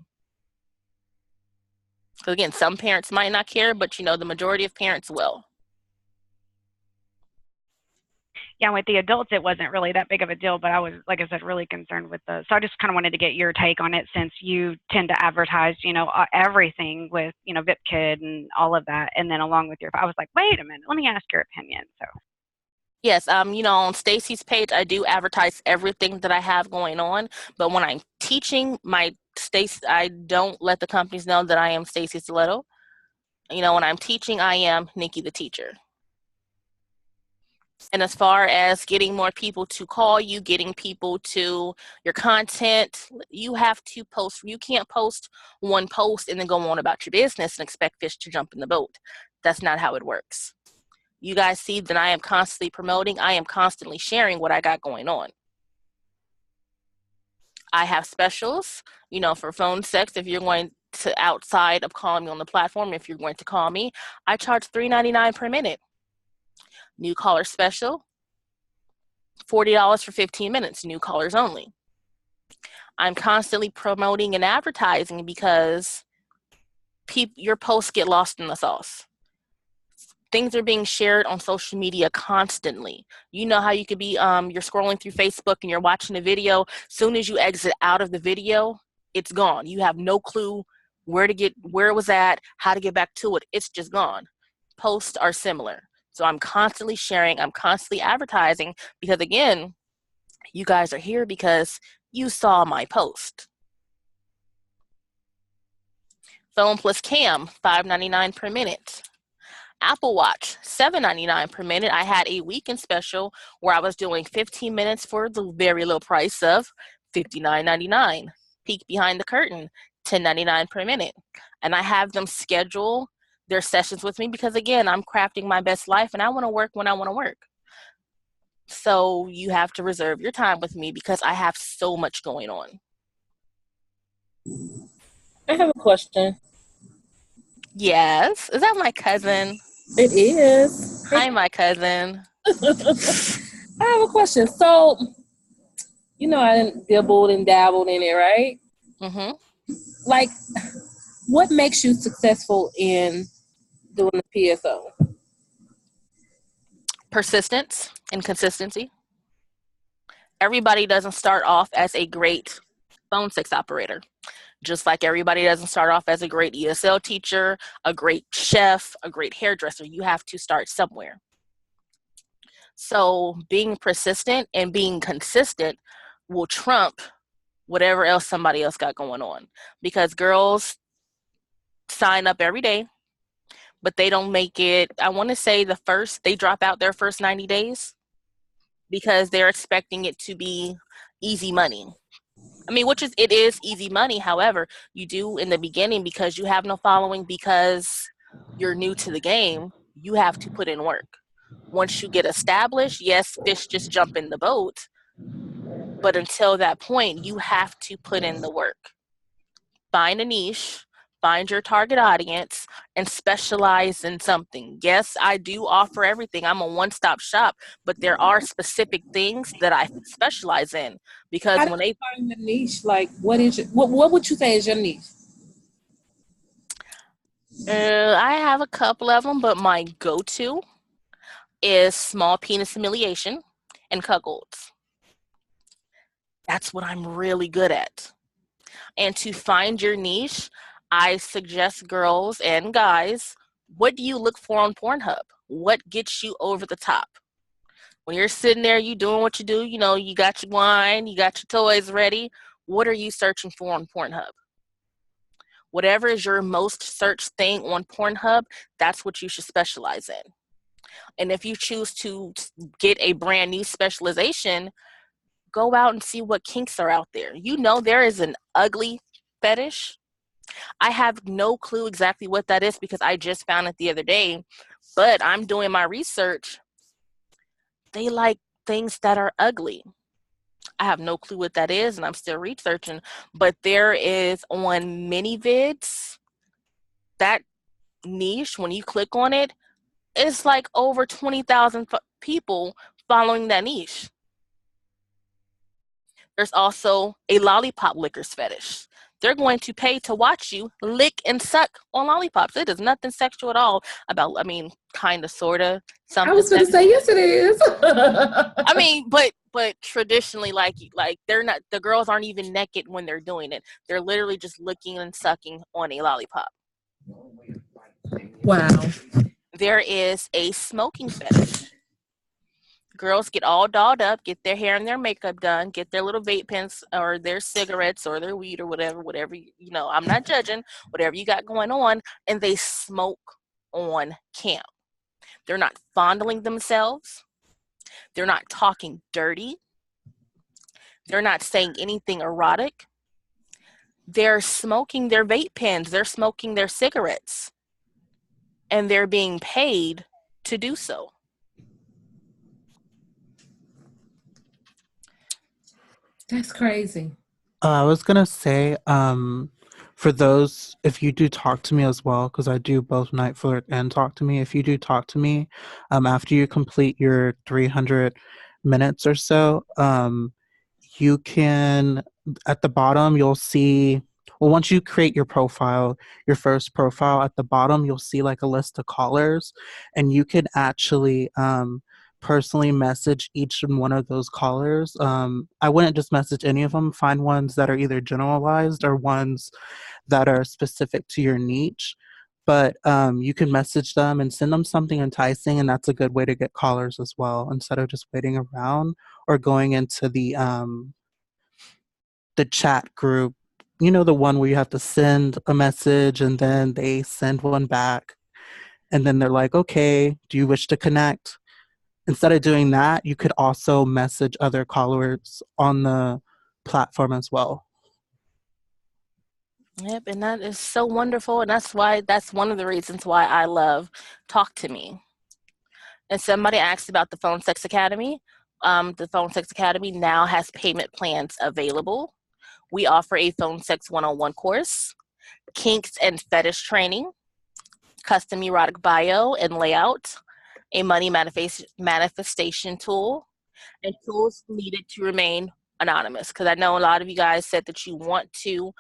So again, some parents might not care, but the majority of parents will. Yeah, with the adults, it wasn't really that big of a deal, but I was, like I said, really concerned with so I just kind of wanted to get your take on it, since you tend to advertise, everything with, VipKid and all of that. And then along with I was like, wait a minute, let me ask your opinion. So. Yes, on Stacie's page, I do advertise everything that I have going on, but when I'm teaching I don't let the companies know that I am Stacie Stiletto. When I'm teaching, I am Nikki the teacher. And as far as getting more people to call you, getting people to your content, you have to post. You can't post one post and then go on about your business and expect fish to jump in the boat. That's not how it works. You guys see that I am constantly promoting. I am constantly sharing what I got going on. I have specials, for phone sex. If you're going to, outside of calling me on the platform, if you're going to call me, I charge $3.99 per minute. New caller special, $40 for 15 minutes, new callers only. I'm constantly promoting and advertising because your posts get lost in the sauce. things are being shared on social media constantly. You know how you could be you're scrolling through Facebook and you're watching a video. Soon as you exit out of the video, it's gone. You have no clue where it was at, how to get back to it. It's just gone. Posts are similar. So I'm constantly sharing, I'm constantly advertising because again, you guys are here because you saw my post. Phone plus cam, $5.99 per minute. Apple Watch, $7.99 per minute. I had a weekend special where I was doing 15 minutes for the very low price of $59.99. Peek behind the curtain, $10.99 per minute. And I have them schedule their sessions with me because, again, I'm crafting my best life and I want to work when I want to work. So you have to reserve your time with me because I have so much going on. I have a question. Yes. Is that my cousin? It is. Hi, my cousin. I have a question. So, you know, I done dibbled and dabbled in it, right? Mm-hmm. Like, what makes you successful in doing the PSO? Persistence and consistency. Everybody doesn't start off as a great phone sex operator. Just like everybody doesn't start off as a great ESL teacher, a great chef, a great hairdresser. You have to start somewhere. So being persistent and being consistent will trump whatever else somebody else got going on. Because girls sign up every day, but they don't make it, I want to say they drop out their first 90 days because they're expecting it to be easy money. I mean, it is easy money. However, you do in the beginning because you have no following, because you're new to the game, you have to put in work. Once you get established, yes, fish just jump in the boat. But until that point, you have to put in the work. Find a niche, find your target audience, and specialize in something. Yes, I do offer everything. I'm a one-stop shop, but there are specific things that I specialize in because How do you find the niche? Like, what would you say is your niche? I have a couple of them, but my go-to is small penis humiliation and cuckolds. That's what I'm really good at. And to find your niche, I suggest girls and guys, what do you look for on Pornhub? What gets you over the top? When you're sitting there, you doing what you do, you know, you got your wine, you got your toys ready. What are you searching for on Pornhub? Whatever is your most searched thing on Pornhub, that's what you should specialize in. And if you choose to get a brand new specialization, go out and see what kinks are out there. You know, there is an ugly fetish. I have no clue exactly what that is because I just found it the other day, but I'm doing my research. They like things that are ugly. I have no clue what that is, and I'm still researching, but there is on ManyVids, that niche, when you click on it, it's like over 20,000 people following that niche. There's also a lollipop lickers fetish. They're going to pay to watch you lick and suck on lollipops. It is nothing sexual at all about, I mean, kind of, sort of, something. I was going to say, yes, it is. I mean, but traditionally, like they're not, the girls aren't even naked when they're doing it. They're literally just licking and sucking on a lollipop. Wow. There is a smoking fetish. Girls get all dolled up, get their hair and their makeup done, get their little vape pens or their cigarettes or their weed or whatever, you know, I'm not judging, whatever you got going on, and they smoke on cam. They're not fondling themselves. They're not talking dirty. They're not saying anything erotic. They're smoking their vape pens. They're smoking their cigarettes. And they're being paid to do so. That's crazy. I was gonna say, for those, if you do talk to me as well, because I do both night flirt and talk to me. If you do talk to me, after you complete your 300 minutes or so, you can, at the bottom you'll see Well, once you create your profile, your first profile, at the bottom, you'll see like a list of callers, and you can actually personally message each one of those callers. I wouldn't just message any of them. Find ones that are either generalized or ones that are specific to your niche. But you can message them and send them something enticing, and that's a good way to get callers as well, instead of just waiting around or going into the chat group. You know, the one where you have to send a message and then they send one back, and then they're like, okay, do you wish to connect? Instead of doing that, you could also message other callers on the platform as well. Yep, and that is so wonderful, and that's one of the reasons why I love Talk to Me. And somebody asked about the Phone Sex Academy. The Phone Sex Academy now has payment plans available. We offer a Phone Sex 101 course, kinks and fetish training, custom erotic bio and layout, a money manifestation tool, and tools needed to remain anonymous. Because I know a lot of you guys said that you want to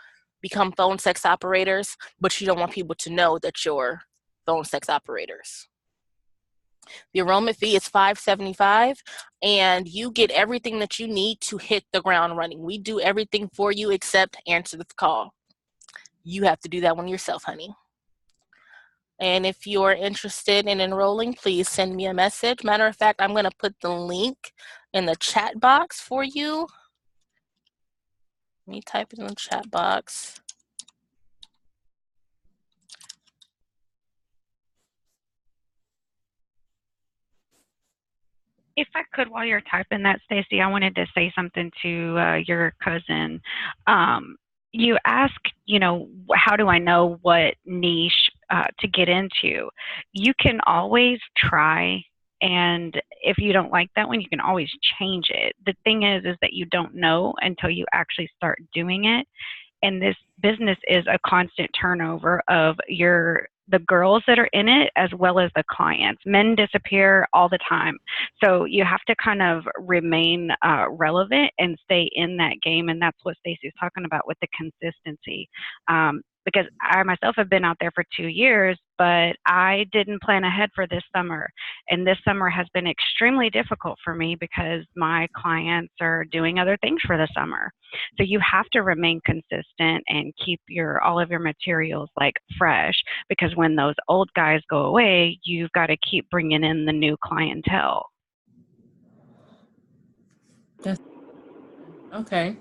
become phone sex operators, but you don't want people to know that you're phone sex operators. The enrollment fee is $575, and you get everything that you need to hit the ground running. We do everything for you except answer the call. You have to do that one yourself, honey. And if you're interested in enrolling, please send me a message. Matter of fact, I'm going to put the link in the chat box for you. Let me type it in the chat box. If I could, while you're typing that, Stacie, I wanted to say something to your cousin. You ask, how do I know what niche to get into? You can always try, and if you don't like that one, you can always change it. The thing is that you don't know until you actually start doing it. And this business is a constant turnover of the girls that are in it as well as the clients. Men disappear all the time, so you have to kind of remain relevant and stay in that game. And that's what Stacie's talking about with the consistency. Because I myself have been out there for 2 years, but I didn't plan ahead for this summer. And this summer has been extremely difficult for me because my clients are doing other things for the summer. So you have to remain consistent and keep all of your materials like fresh, because when those old guys go away, you've got to keep bringing in the new clientele. Okay.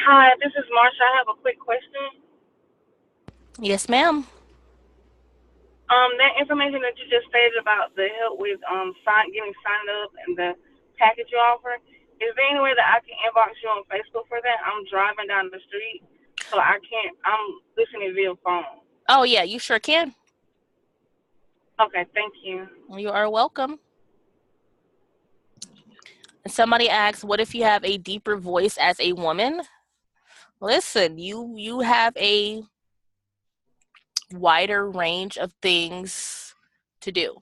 Hi, this is Marsha. I have a quick question. Yes, ma'am. That information that you just stated about the help with getting signed up and the package you offer, is there any way that I can inbox you on Facebook for that? I'm driving down the street, so I can't. I'm listening via phone. Oh, yeah, you sure can. Okay, thank you. You are welcome. And somebody asks, what if you have a deeper voice as a woman? Listen, you have a wider range of things to do.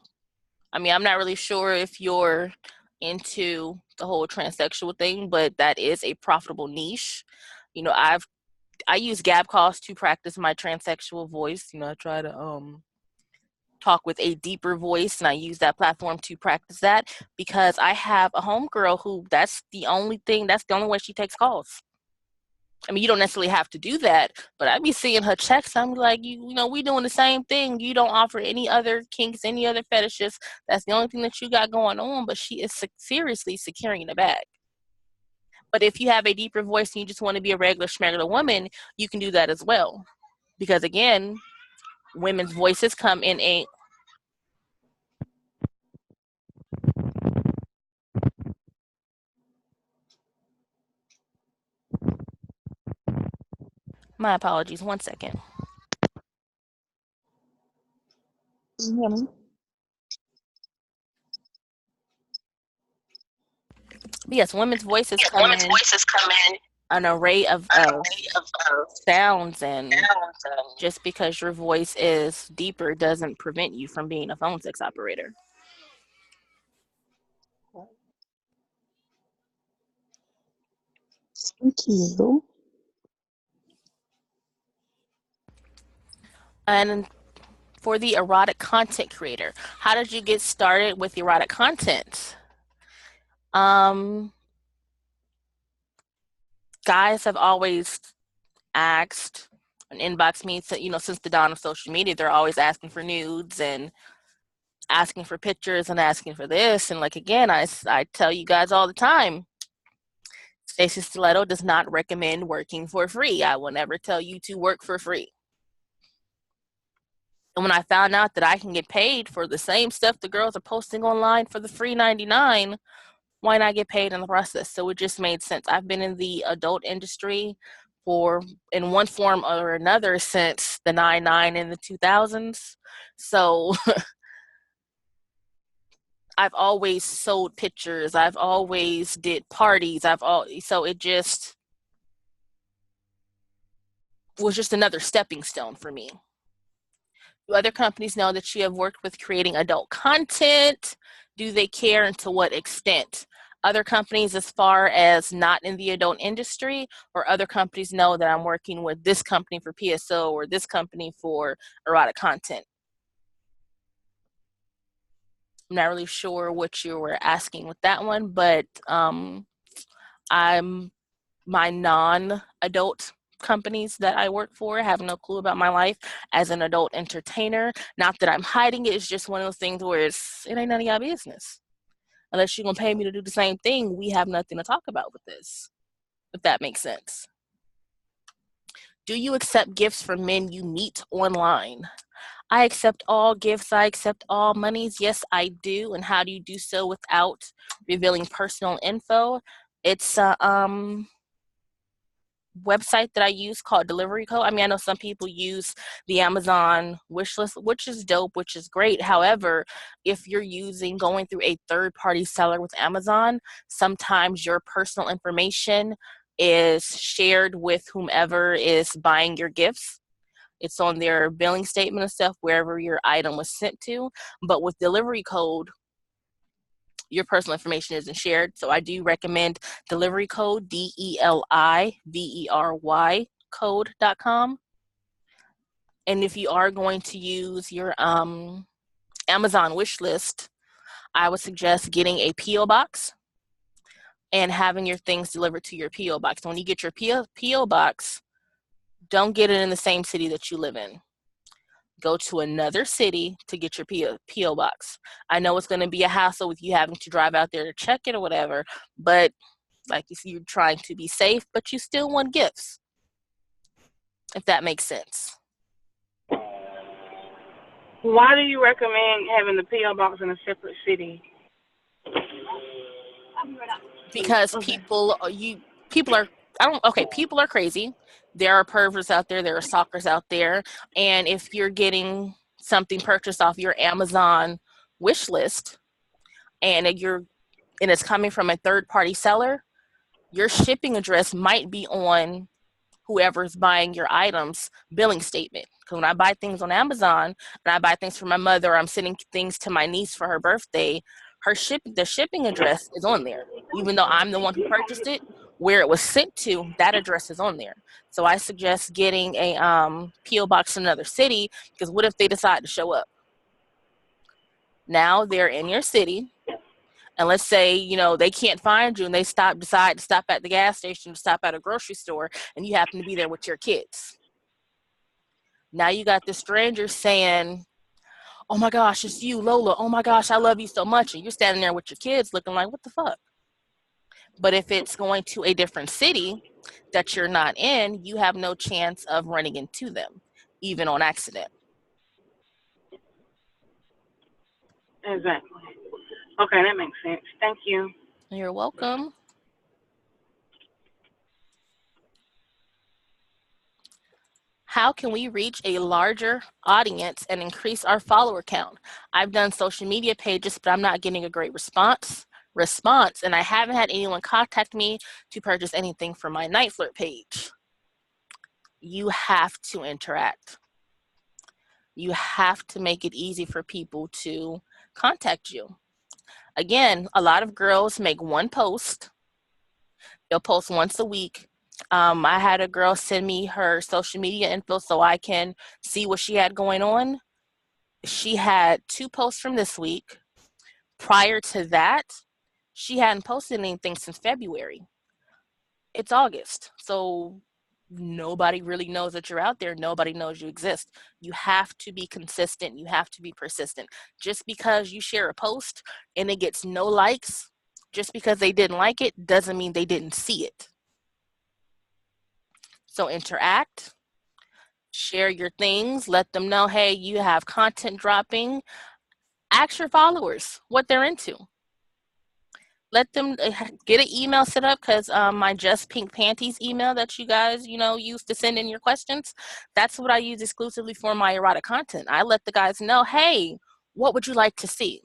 I mean, I'm not really sure if you're into the whole transsexual thing, but that is a profitable niche. I use Gab calls to practice my transsexual voice. I try to talk with a deeper voice, and I use that platform to practice that because I have a homegirl who that's the only way she takes calls. I mean, you don't necessarily have to do that, but I'd be seeing her checks. I'm like, we doing the same thing. You don't offer any other kinks, any other fetishes. That's the only thing that you got going on, but she is seriously securing the bag. But if you have a deeper voice and you just want to be a regular schmegular woman, you can do that as well. Because again, women's voices come in a my apologies, 1 second. But yes, women's voices come in an array of sounds, and just because your voice is deeper doesn't prevent you from being a phone sex operator. Thank you. And for the erotic content creator, how did you get started with erotic content? Guys have always asked and inboxed me, since the dawn of social media. They're always asking for nudes and asking for pictures and asking for this. And like, again, I tell you guys all the time, Stacie Stiletto does not recommend working for free. I will never tell you to work for free. And when I found out that I can get paid for the same stuff the girls are posting online for the free 99, why not get paid in the process? So it just made sense. I've been in the adult industry in one form or another since the 99 in the 2000s. So I've always sold pictures. I've always did parties. So it just was just another stepping stone for me. Do other companies know that you have worked with creating adult content? Do they care, and to what extent? Other companies, as far as not in the adult industry, or other companies know that I'm working with this company for PSO or this company for erotic content? I'm not really sure what you were asking with that one, but I'm my non-adult companies that I work for have no clue about my life as an adult entertainer. Not that I'm hiding it. It's just one of those things where it ain't none of y'all business. Unless you're going to pay me to do the same thing, we have nothing to talk about with this, if that makes sense. Do you accept gifts from men you meet online? I accept all gifts. I accept all monies. Yes, I do. And how do you do so without revealing personal info? It's website that I use called Delivery Code. I mean, I know some people use the Amazon wish list, which is dope, which is great. However, if you're going through a third-party seller with Amazon, sometimes your personal information is shared with whomever is buying your gifts. It's on their billing statement and stuff, wherever your item was sent to. But with Delivery Code, your personal information isn't shared. So I do recommend Delivery Code, DELIVERY code.com. And if you are going to use your Amazon wish list, I would suggest getting a P.O. box and having your things delivered to your P.O. box. When you get your P.O. box, don't get it in the same city that you live in. Go to another city to get your P.O. box. I know it's going to be a hassle with you having to drive out there to check it or whatever, but like you see, you're trying to be safe, but you still want gifts, if that makes sense. Why do you recommend having the P.O. box in a separate city? Because people are crazy. There are perverts out there. There are stalkers out there. And if you're getting something purchased off your Amazon wish list and it's coming from a third-party seller, your shipping address might be on whoever's buying your items billing statement. Because when I buy things on Amazon and I buy things for my mother, or I'm sending things to my niece for her birthday, the shipping address is on there. Even though I'm the one who purchased it, where it was sent to, that address is on there. So I suggest getting a P.O. box in another city, because what if they decide to show up? Now they're in your city, and let's say, they can't find you and they decide to stop at the gas station, stop at a grocery store, and you happen to be there with your kids. Now you got this stranger saying, "Oh my gosh, it's you, Lola. Oh my gosh, I love you so much." And you're standing there with your kids looking like, what the fuck? But if it's going to a different city that you're not in, you have no chance of running into them, even on accident. Exactly. Okay, that makes sense. Thank you. You're welcome. How can we reach a larger audience and increase our follower count? I've done social media pages, but I'm not getting a great response, and I haven't had anyone contact me to purchase anything from my Night Flirt page. You have to interact. You have to make it easy for people to contact you. Again, a lot of girls make one post. They'll post once a week. I had a girl send me her social media info so I can see what she had going on. She had 2 posts from this week. Prior to that, she hadn't posted anything since February. It's August. So nobody really knows that you're out there. Nobody knows you exist. You have to be consistent. You have to be persistent. Just because you share a post and it gets no likes, just because they didn't like it, doesn't mean they didn't see it. So interact, share your things, let them know, hey, you have content dropping. Ask your followers what they're into. Let them get an email set up, because my Just Pink Panties email that you guys, use to send in your questions, that's what I use exclusively for my erotic content. I let the guys know, hey, what would you like to see?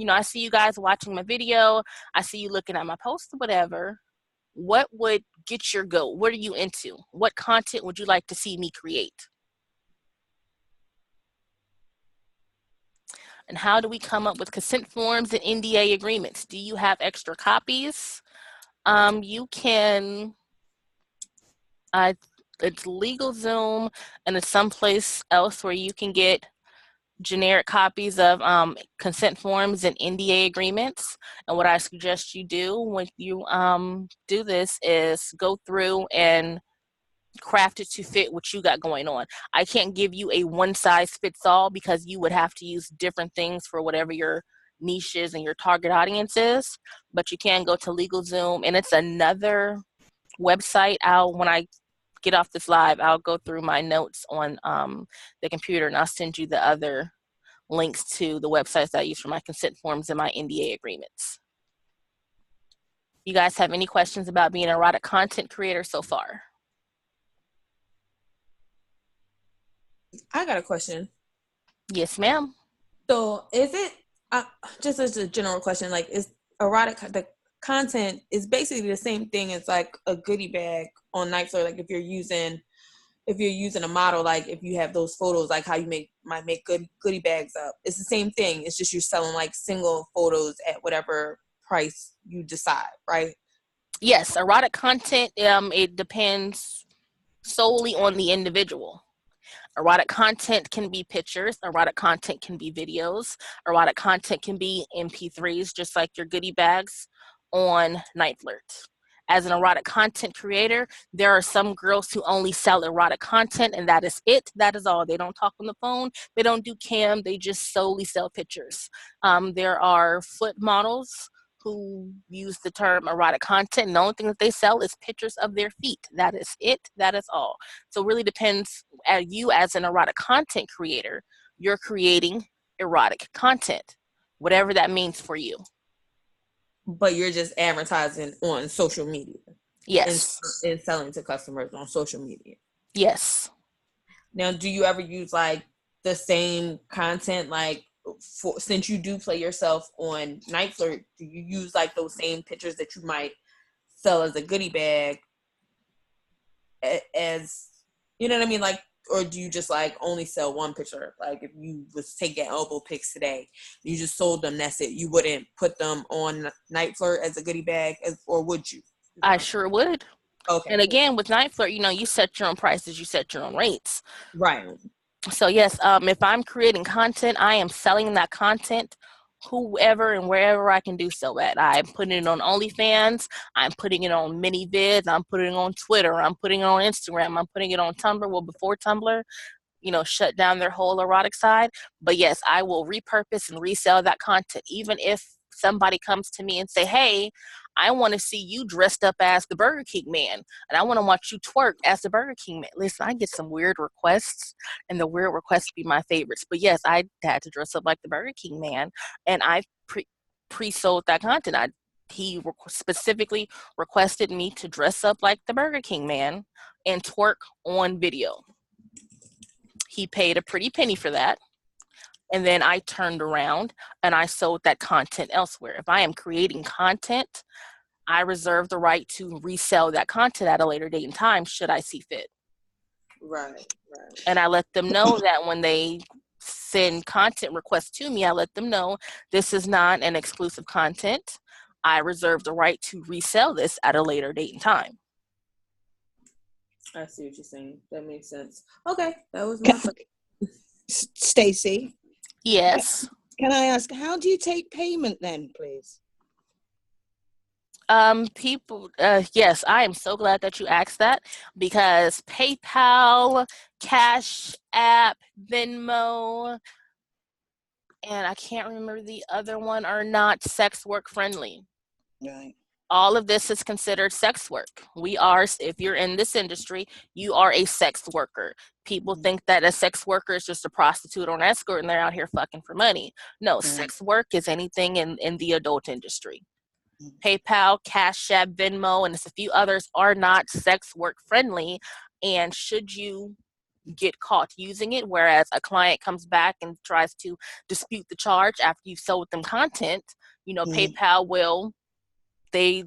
I see you guys watching my video. I see you looking at my post, whatever. What would get your goat? What are you into? What content would you like to see me create? And how do we come up with consent forms and NDA agreements? Do you have extra copies? You can, it's LegalZoom, and it's someplace else where you can get generic copies of consent forms and NDA agreements. And what I suggest you do when you do this is go through and craft it to fit what you got going on. I can't give you a one size fits all, because you would have to use different things for whatever your niche is and your target audience is. But you can go to LegalZoom, and it's another website. When I get off this live, I'll go through my notes on the computer, and I'll send you the other links to the websites that I use for my consent forms and my NDA agreements. You guys have any questions about being an erotic content creator so far? I got a question. Yes, ma'am. So is it, just as a general question, like, is erotic, the content is basically the same thing as like a goodie bag on Nightflirt? Like if you're using a model, like if you have those photos, like how you might make goodie bags up, it's the same thing. It's just you're selling like single photos at whatever price you decide, right? Yes, erotic content, it depends solely on the individual. Erotic content can be pictures, erotic content can be videos, erotic content can be MP3s, just like your goodie bags on Nightflirt. As an erotic content creator, there are some girls who only sell erotic content, and that is it. That is all. They don't talk on the phone. They don't do cam. They just solely sell pictures. There are foot models who use the term erotic content, and the only thing that they sell is pictures of their feet. That is it. That is all. So it really depends on you as an erotic content creator. You're creating erotic content, whatever that means for you. But you're just advertising on social media. Yes. And selling to customers on social media. Yes. Now, do you ever use like the same content, like since you do play yourself on Nightflirt, do you use like those same pictures that you might sell as a goodie bag as, you know what I mean? Like, or do you just like only sell one picture? Like if you was taking elbow pics today, you just sold them, that's it. You wouldn't put them on Nightflirt as a goodie bag, or would you? I sure would. Okay. And again, with Nightflirt, you set your own prices, you set your own rates. Right. So yes, if I'm creating content, I am selling that content whoever and wherever I can do so at. I'm putting it on OnlyFans, I'm putting it on ManyVids, I'm putting it on Twitter, I'm putting it on Instagram, I'm putting it on Tumblr. Well, before Tumblr, shut down their whole erotic side. But yes, I will repurpose and resell that content. Even if somebody comes to me and say, hey, I want to see you dressed up as the Burger King man, and I want to watch you twerk as the Burger King man. Listen, I get some weird requests, and the weird requests be my favorites. But yes, I had to dress up like the Burger King man, and I pre-sold that content. He specifically requested me to dress up like the Burger King man and twerk on video. He paid a pretty penny for that. And then I turned around and I sold that content elsewhere. If I am creating content, I reserve the right to resell that content at a later date and time, should I see fit. Right. And I let them know that when they send content requests to me, I let them know this is not an exclusive content. I reserve the right to resell this at a later date and time. I see what you're saying. That makes sense. Okay, that was my question. Stacie, Yes. can I ask, how do you take payment then, please? Yes, I am so glad that you asked that, because PayPal, Cash App, Venmo, and I can't remember the other one, are not sex work friendly. Right. All of this is considered sex work. If you're in this industry, you are a sex worker. People think that a sex worker is just a prostitute or an escort and they're out here fucking for money. No, sex work is anything in the adult industry. PayPal, Cash App, Venmo, and there's a few others are not sex work friendly. And should you get caught using it, whereas a client comes back and tries to dispute the charge after you've sold them content, PayPal will, they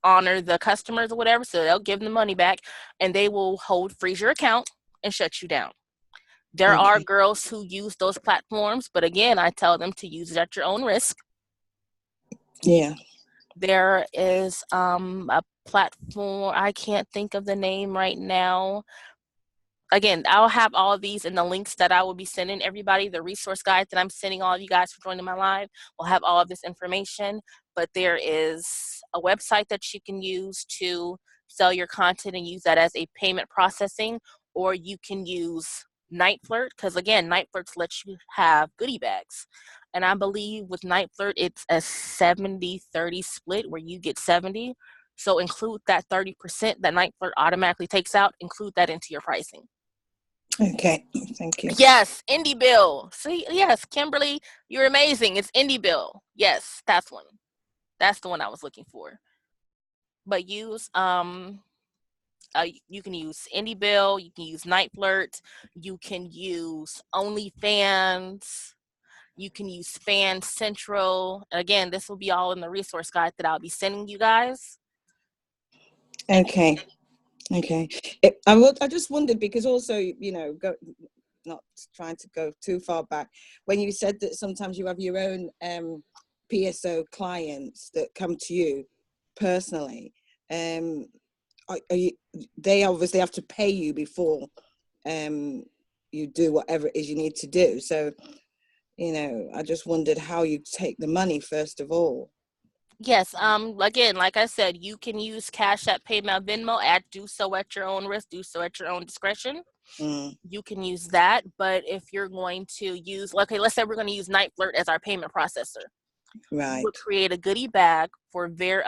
honor the customers or whatever, so they'll give them the money back and they will freeze your account and shut you down. There are girls who use those platforms, but again, I tell them to use it at your own risk. Yeah. There is a platform, I can't think of the name right now. Again, I'll have all of these in the links that I will be sending everybody. The resource guide that I'm sending all of you guys for joining my live will have all of this information. But there is a website that you can use to sell your content and use that as a payment processing, or you can use Night Flirt, because again, Night Flirts lets you have goodie bags. And I believe with Night Flirt, it's a 70-30 split where you get 70. So include that 30% that Night Flirt automatically takes out, include that into your pricing. Okay, thank you. Yes, Indie Bill. See, yes, Kimberly, you're amazing. It's Indie Bill. Yes, that's one. That's the one I was looking for. But use you can use Indie Bill, you can use Night Flirt, you can use OnlyFans, you can use Fan Central. Again, this will be all in the resource guide that I'll be sending you guys. Okay. I just wondered, because also, not trying to go too far back, when you said that sometimes you have your own PSO clients that come to you personally, they obviously have to pay you before you do whatever it is you need to do. So, I just wondered how you take the money first of all. Yes, again, like I said, you can use Cash App, PayPal, Venmo, do so at your own risk, do so at your own discretion. You can use that, but if you're going to use, okay, let's say we're going to use Night Flirt as our payment processor. Right. We'll create a goodie bag for very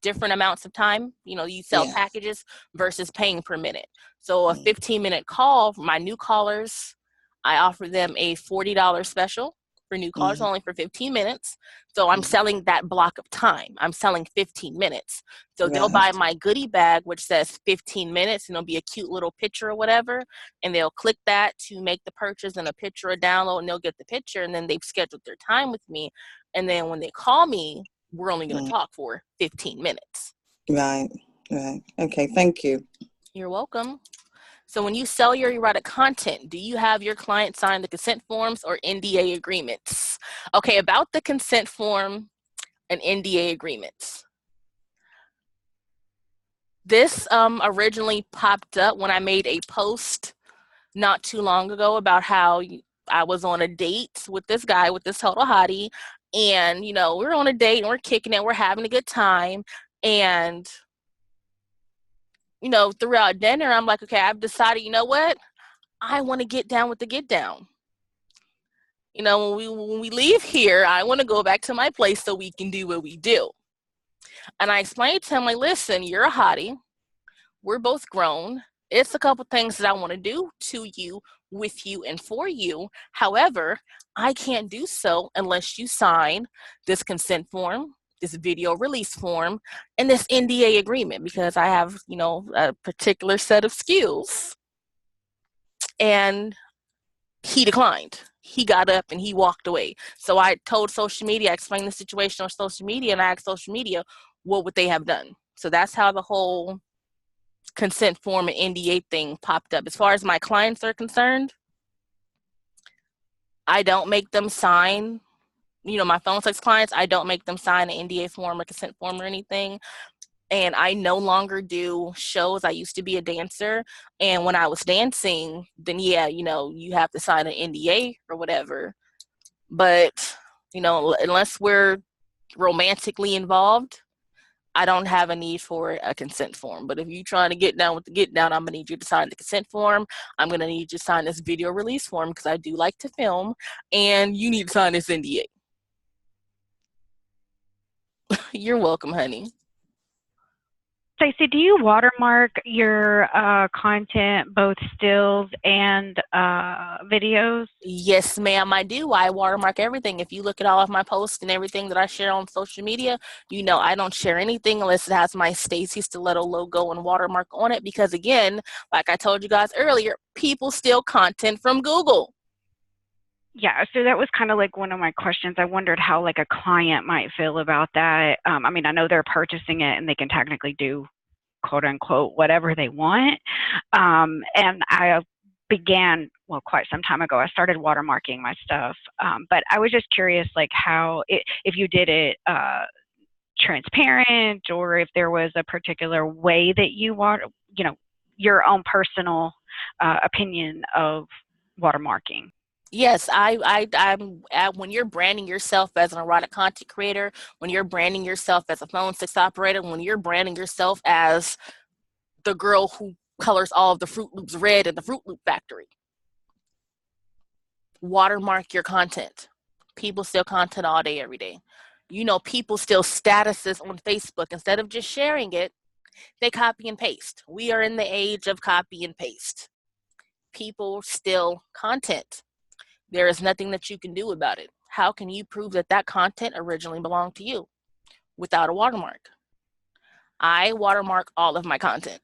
different amounts of time. You sell packages versus paying per minute. So a 15-minute call for my new callers, I offer them a $40 special for new callers, only for 15 minutes. So I'm selling that block of time. I'm selling 15 minutes. So they'll buy my goodie bag, which says 15 minutes, and it'll be a cute little picture or whatever. And they'll click that to make the purchase, and a picture or download, and they'll get the picture. And then they've scheduled their time with me. And then when they call me, we're only going to talk for 15 minutes. Right. Okay, thank you. You're welcome. So when you sell your erotic content, do you have your client sign the consent forms or NDA agreements? Okay, about the consent form and NDA agreements. This originally popped up when I made a post not too long ago about how I was on a date with this guy, with this total hottie, and we're on a date and we're kicking it, we're having a good time, and throughout dinner, I'm like, okay, I've decided, you know what? I want to get down with the get down. When we leave here, I want to go back to my place so we can do what we do. And I explained to him, like, listen, you're a hottie. We're both grown. It's a couple things that I want to do to you, with you, and for you. However, I can't do so unless you sign this consent form, this video release form, and this NDA agreement, because I have, a particular set of skills. And he declined. He got up and he walked away. So I told social media, I explained the situation on social media, and I asked social media, what would they have done? So that's how the whole consent form and NDA thing popped up. As far as my clients are concerned, I don't make them sign, my phone sex clients, I don't make them sign an NDA form or consent form or anything. and I no longer do shows. I used to be a dancer, and when I was dancing, then yeah, you have to sign an NDA or whatever. But, unless we're romantically involved, I don't have a need for a consent form. But if you're trying to get down with the get down, I'm gonna need you to sign the consent form. I'm gonna need you to sign this video release form because I do like to film, and you need to sign this NDA. You're welcome, honey. Stacie, do you watermark your content, both stills and videos? Yes, ma'am, I do. I watermark everything. If you look at all of my posts and everything that I share on social media, I don't share anything unless it has my Stacie Stiletto logo and watermark on it because, again, like I told you guys earlier, people steal content from Google. Yeah, so that was kind of like one of my questions. I wondered how like a client might feel about that. I mean, I know they're purchasing it and they can technically do quote unquote whatever they want. And I began, well, quite some time ago, I started watermarking my stuff. But I was just curious, like if you did it transparent, or if there was a particular way that your own personal opinion of watermarking. Yes, when you're branding yourself as an erotic content creator, when you're branding yourself as a phone sex operator, when you're branding yourself as the girl who colors all of the Fruit Loops red in the Fruit Loop factory, watermark your content. People steal content all day, every day. People steal statuses on Facebook. Instead of just sharing it, they copy and paste. We are in the age of copy and paste. People steal content. There is nothing that you can do about it. How can you prove that that content originally belonged to you without a watermark? I watermark all of my content.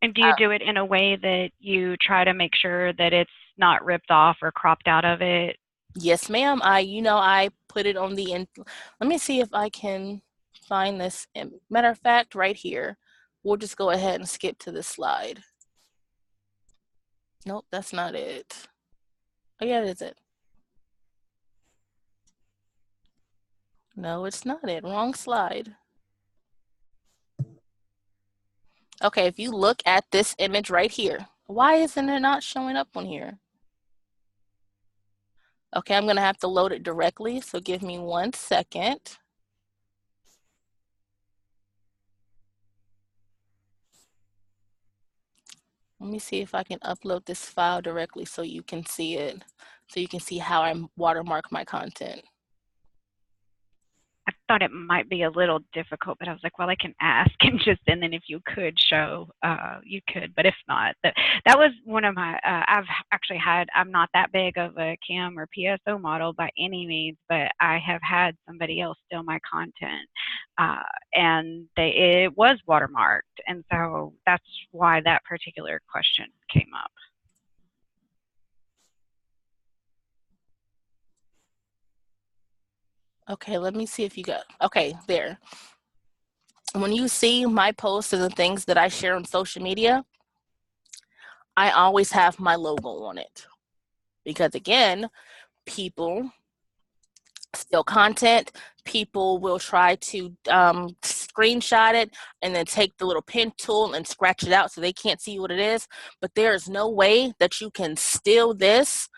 And do you do it in a way that you try to make sure that it's not ripped off or cropped out of it? Yes, ma'am. I put it on the end. Let me see if I can find this. Matter of fact, right here, we'll just go ahead and skip to this slide. Nope, that's not it. Oh, yeah, it is it. No, it's not it. Wrong slide. Okay, if you look at this image right here, why isn't it not showing up on here? Okay, I'm going to have to load it directly, so give me 1 second. Let me see if I can upload this file directly so you can see it, so you can see how I watermark my content. I thought it might be a little difficult, but I was like, well, I can ask and then if you could show, you could, but if not, that was one of my, I'm not that big of a cam or PSO model by any means, but I have had somebody else steal my content, and it was watermarked. And so that's why that particular question came up. Okay, let me see if you got, okay, there. When you see my posts and the things that I share on social media, I always have my logo on it. Because again, people steal content. People will try to screenshot it and then take the little pen tool and scratch it out so they can't see what it is. But there is no way that you can steal this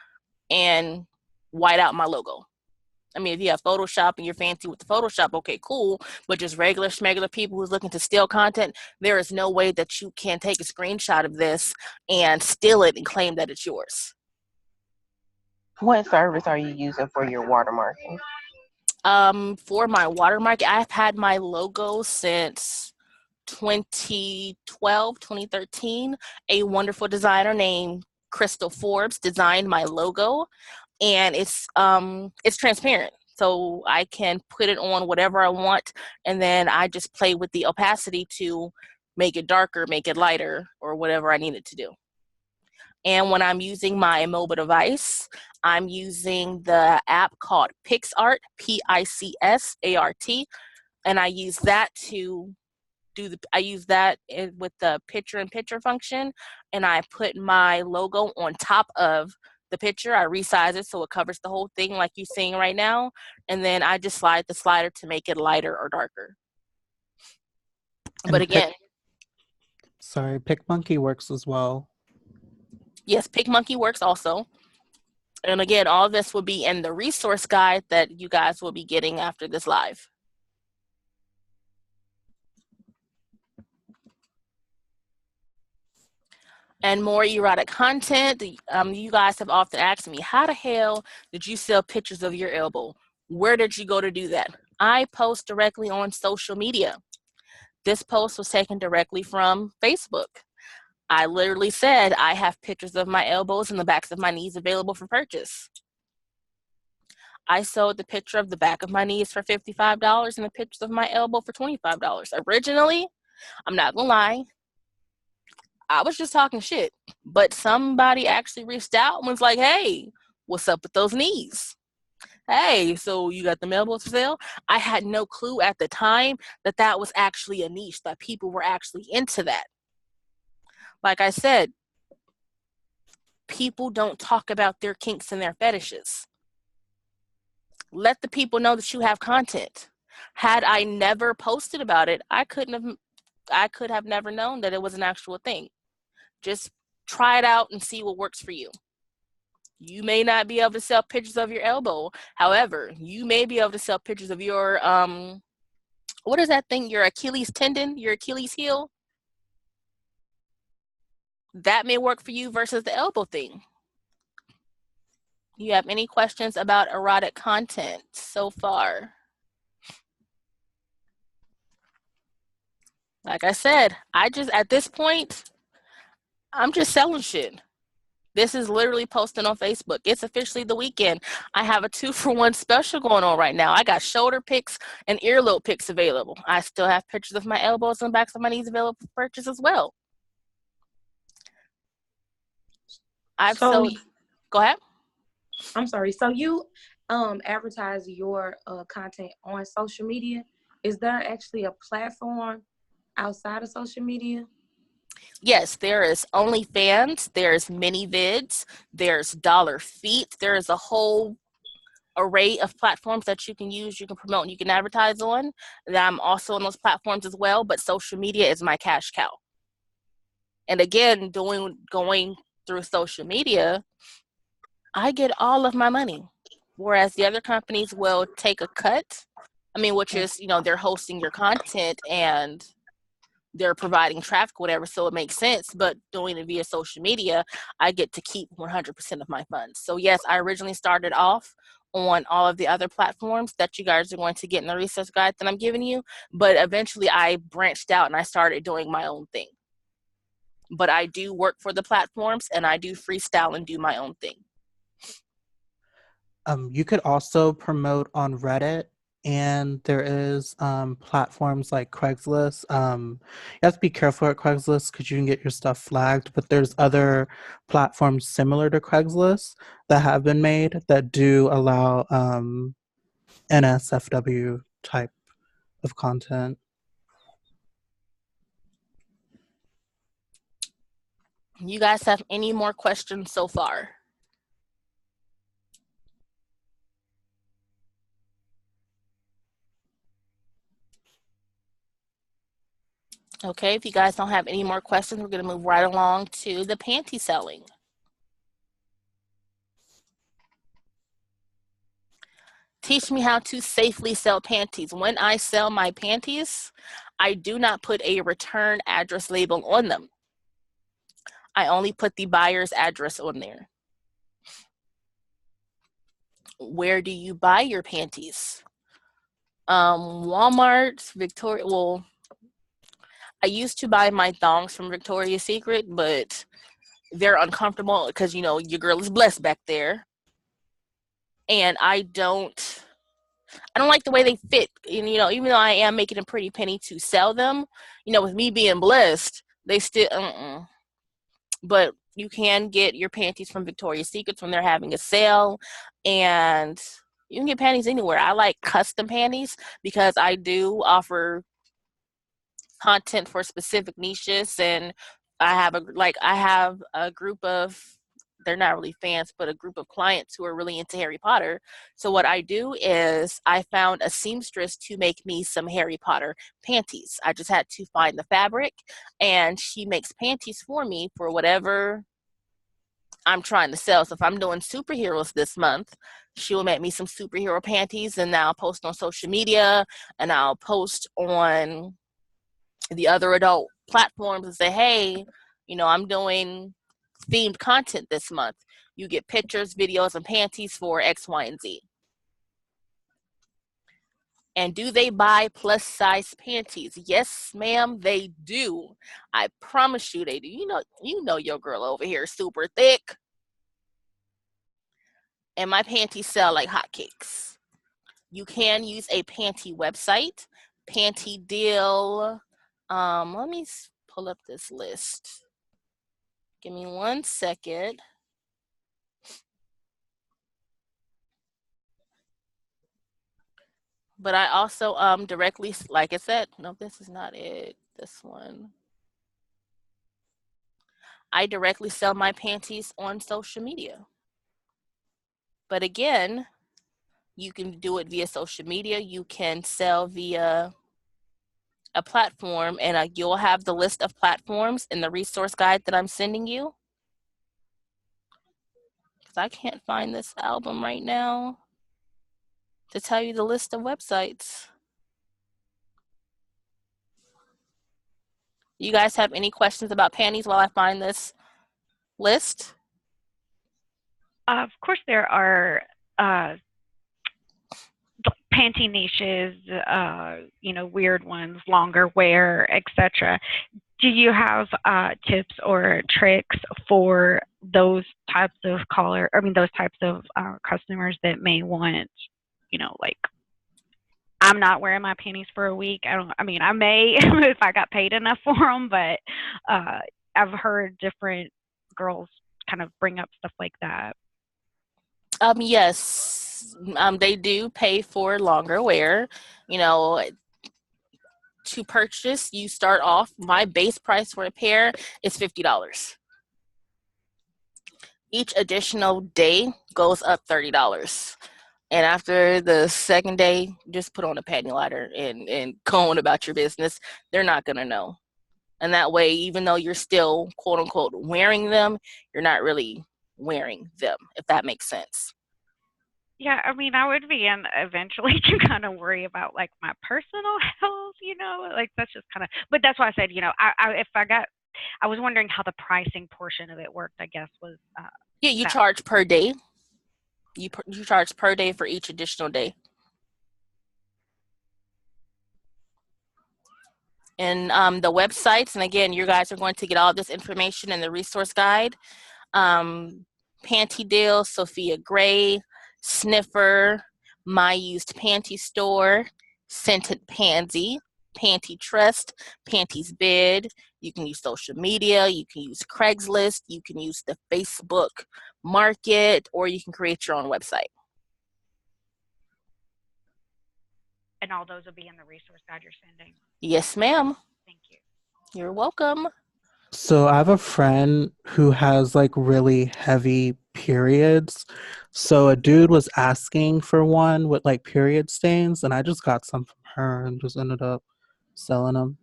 and white out my logo. I mean, if you have Photoshop and you're fancy with the Photoshop, okay, cool. But just regular people who's looking to steal content, there is no way that you can take a screenshot of this and steal it and claim that it's yours. What service are you using for your watermarking? For my watermark, I've had my logo since 2012, 2013. A wonderful designer named Crystal Forbes designed my logo, and it's transparent. So I can put it on whatever I want, and then I just play with the opacity to make it darker, make it lighter, or whatever I need it to do. And when I'm using my mobile device, I'm using the app called PixArt, PICSART, and I use that to with the picture-in-picture function, and I put my logo on top of the picture. I resize it so it covers the whole thing like you're seeing right now, and then I just slide the slider to make it lighter or darker. But again, PicMonkey works as well. yes, PicMonkey works also. And again, all this will be in the resource guide that you guys will be getting after this live. And more erotic content. You guys have often asked me, how the hell did you sell pictures of your elbow? Where did you go to do that? I post directly on social media. This post was taken directly from Facebook. I literally said, I have pictures of my elbows and the backs of my knees available for purchase. I sold the picture of the back of my knees for $55 and the pictures of my elbow for $25. Originally, I'm not gonna lie, I was just talking shit, but somebody actually reached out and was like, hey, what's up with those knees? Hey, so you got the elbows for sale? I had no clue at the time that that was actually a niche, that people were actually into that. Like I said, people don't talk about their kinks and their fetishes. Let the people know that you have content. Had I never posted about it, I could have never known that it was an actual thing. Just try it out and see what works for you. You may not be able to sell pictures of your elbow. However, you may be able to sell pictures of your, what is that thing? Your Achilles tendon, your Achilles heel. That may work for you versus the elbow thing. You have any questions about erotic content so far? Like I said, at this point, I'm just selling shit. This is literally posting on Facebook. It's officially the weekend. I have a 2-for-1 special going on right now. I got shoulder pics and earlobe pics available. I still have pictures of my elbows and backs of my knees available for purchase as well. Go ahead. I'm sorry. So you advertise your content on social media. Is there actually a platform outside of social media? Yes, there is OnlyFans, there's ManyVids, there's Dollar Feet, there is a whole array of platforms that you can use, you can promote, and you can advertise on. And I'm also on those platforms as well, but social media is my cash cow. And again, going through social media, I get all of my money, whereas the other companies will take a cut. Which is, they're hosting your content and they're providing traffic, whatever, so it makes sense. But doing it via social media, I get to keep 100% of my funds. So yes, I originally started off on all of the other platforms that you guys are going to get in the research guide that I'm giving you, but eventually I branched out and I started doing my own thing. But I do work for the platforms and I do freestyle and do my own thing. You could also promote on Reddit, and there is platforms like Craigslist. You have to be careful at Craigslist because you can get your stuff flagged, but there's other platforms similar to Craigslist that have been made that do allow NSFW type of content. You guys have any more questions so far? Okay, if you guys don't have any more questions, we're going to move right along to the panty selling. Teach me how to safely sell panties. When I sell my panties, I do not put a return address label on them. I only put the buyer's address on there. Where do you buy your panties? Walmart, Victoria. Well, I used to buy my thongs from Victoria's Secret, but they're uncomfortable because, your girl is blessed back there. And I don't like the way they fit. And, even though I am making a pretty penny to sell them, with me being blessed, they still, But you can get your panties from Victoria's Secret when they're having a sale, and you can get panties anywhere. I like custom panties because I do offer content for specific niches, and I have a group of they're not really fans, but a group of clients who are really into Harry Potter. So what I do is I found a seamstress to make me some Harry Potter panties. I just had to find the fabric, and she makes panties for me for whatever I'm trying to sell. So if I'm doing superheroes this month, she will make me some superhero panties, and I'll post on social media, and I'll post on the other adult platforms and say, hey, I'm doing themed content this month. You get pictures, videos, and panties for X, Y, and Z. And do they buy plus size panties? Yes, ma'am, they do. I promise you they do. You know your girl over here is super thick. And my panties sell like hotcakes. You can use a panty website, Panty Deal. Let me pull up this list. Give me 1 second. But I also directly, like I said, no, this is not it. This one. I directly sell my panties on social media. But again, you can do it via social media. You can sell via a platform, and you'll have the list of platforms in the resource guide that I'm sending you. Because I can't find this album right now to tell you the list of websites. You guys have any questions about panties while I find this list? Of course, there are panty niches, weird ones, longer wear, etc. Do you have tips or tricks for those types of customers that may want, like, I'm not wearing my panties for a week. I may if I got paid enough for them, but I've heard different girls kind of bring up stuff like that. Yes, they do pay for longer wear. To purchase, you start off, my base price for a pair is $50. Each additional day goes up $30. And after the second day, just put on a panty liner and go on about your business. They're not going to know. And that way, even though you're still, quote unquote, wearing them, you're not really wearing them, if that makes sense. Yeah, I would be in eventually to kind of worry about like my personal health, like that's just kind of, but that's why I said, I was wondering how the pricing portion of it worked, I guess was. Yeah, you charge per day. You charge per day for each additional day. And the websites, and again, you guys are going to get all this information in the resource guide. Panty Deal, Sophia Gray, Sniffer, My Used Panty Store, Scented Pansy, Panty Trust, Panties Bid. You can use social media. You can use Craigslist. You can use the Facebook Market, or you can create your own website. And all those will be in the resource guide you're sending. Yes, ma'am. Thank you. You're welcome. So I have a friend who has like really heavy periods. So a dude was asking for one with like period stains, and I just got some from her and just ended up selling them.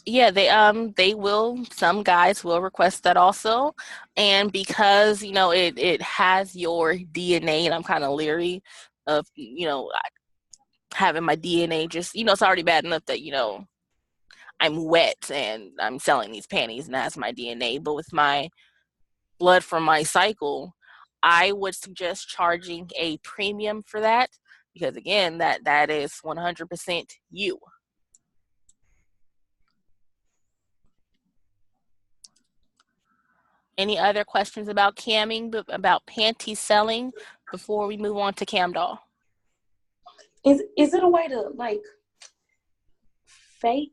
Yeah, they will, some guys will request that also. And because, it has your DNA, and I'm kind of leery of, having my DNA just, it's already bad enough that, I'm wet and I'm selling these panties and that's my DNA. But with my blood from my cycle, I would suggest charging a premium for that, because again, that is 100% you. Any other questions about camming, about panty selling, before we move on to cam doll? Is it a way to like fake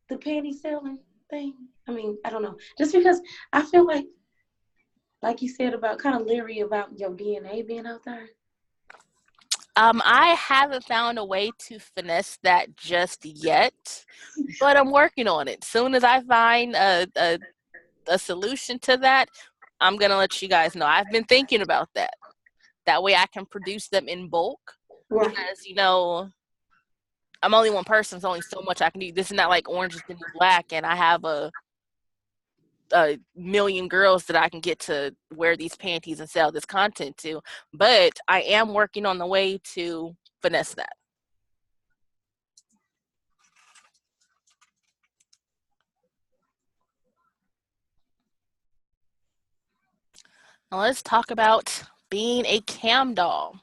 the panty selling thing? I don't know. Just because I feel like you said, about kind of leery about your DNA being out there. I haven't found a way to finesse that just yet, but I'm working on it. Soon as I find a a solution to that, I'm going to let you guys know. I've been thinking about that. That way I can produce them in bulk. Right. Because, you know, I'm only one person. There's only so much I can do. This is not like Orange is the New Black, and I have a million girls that I can get to wear these panties and sell this content to. But I am working on the way to finesse that. Now let's talk about being a cam doll.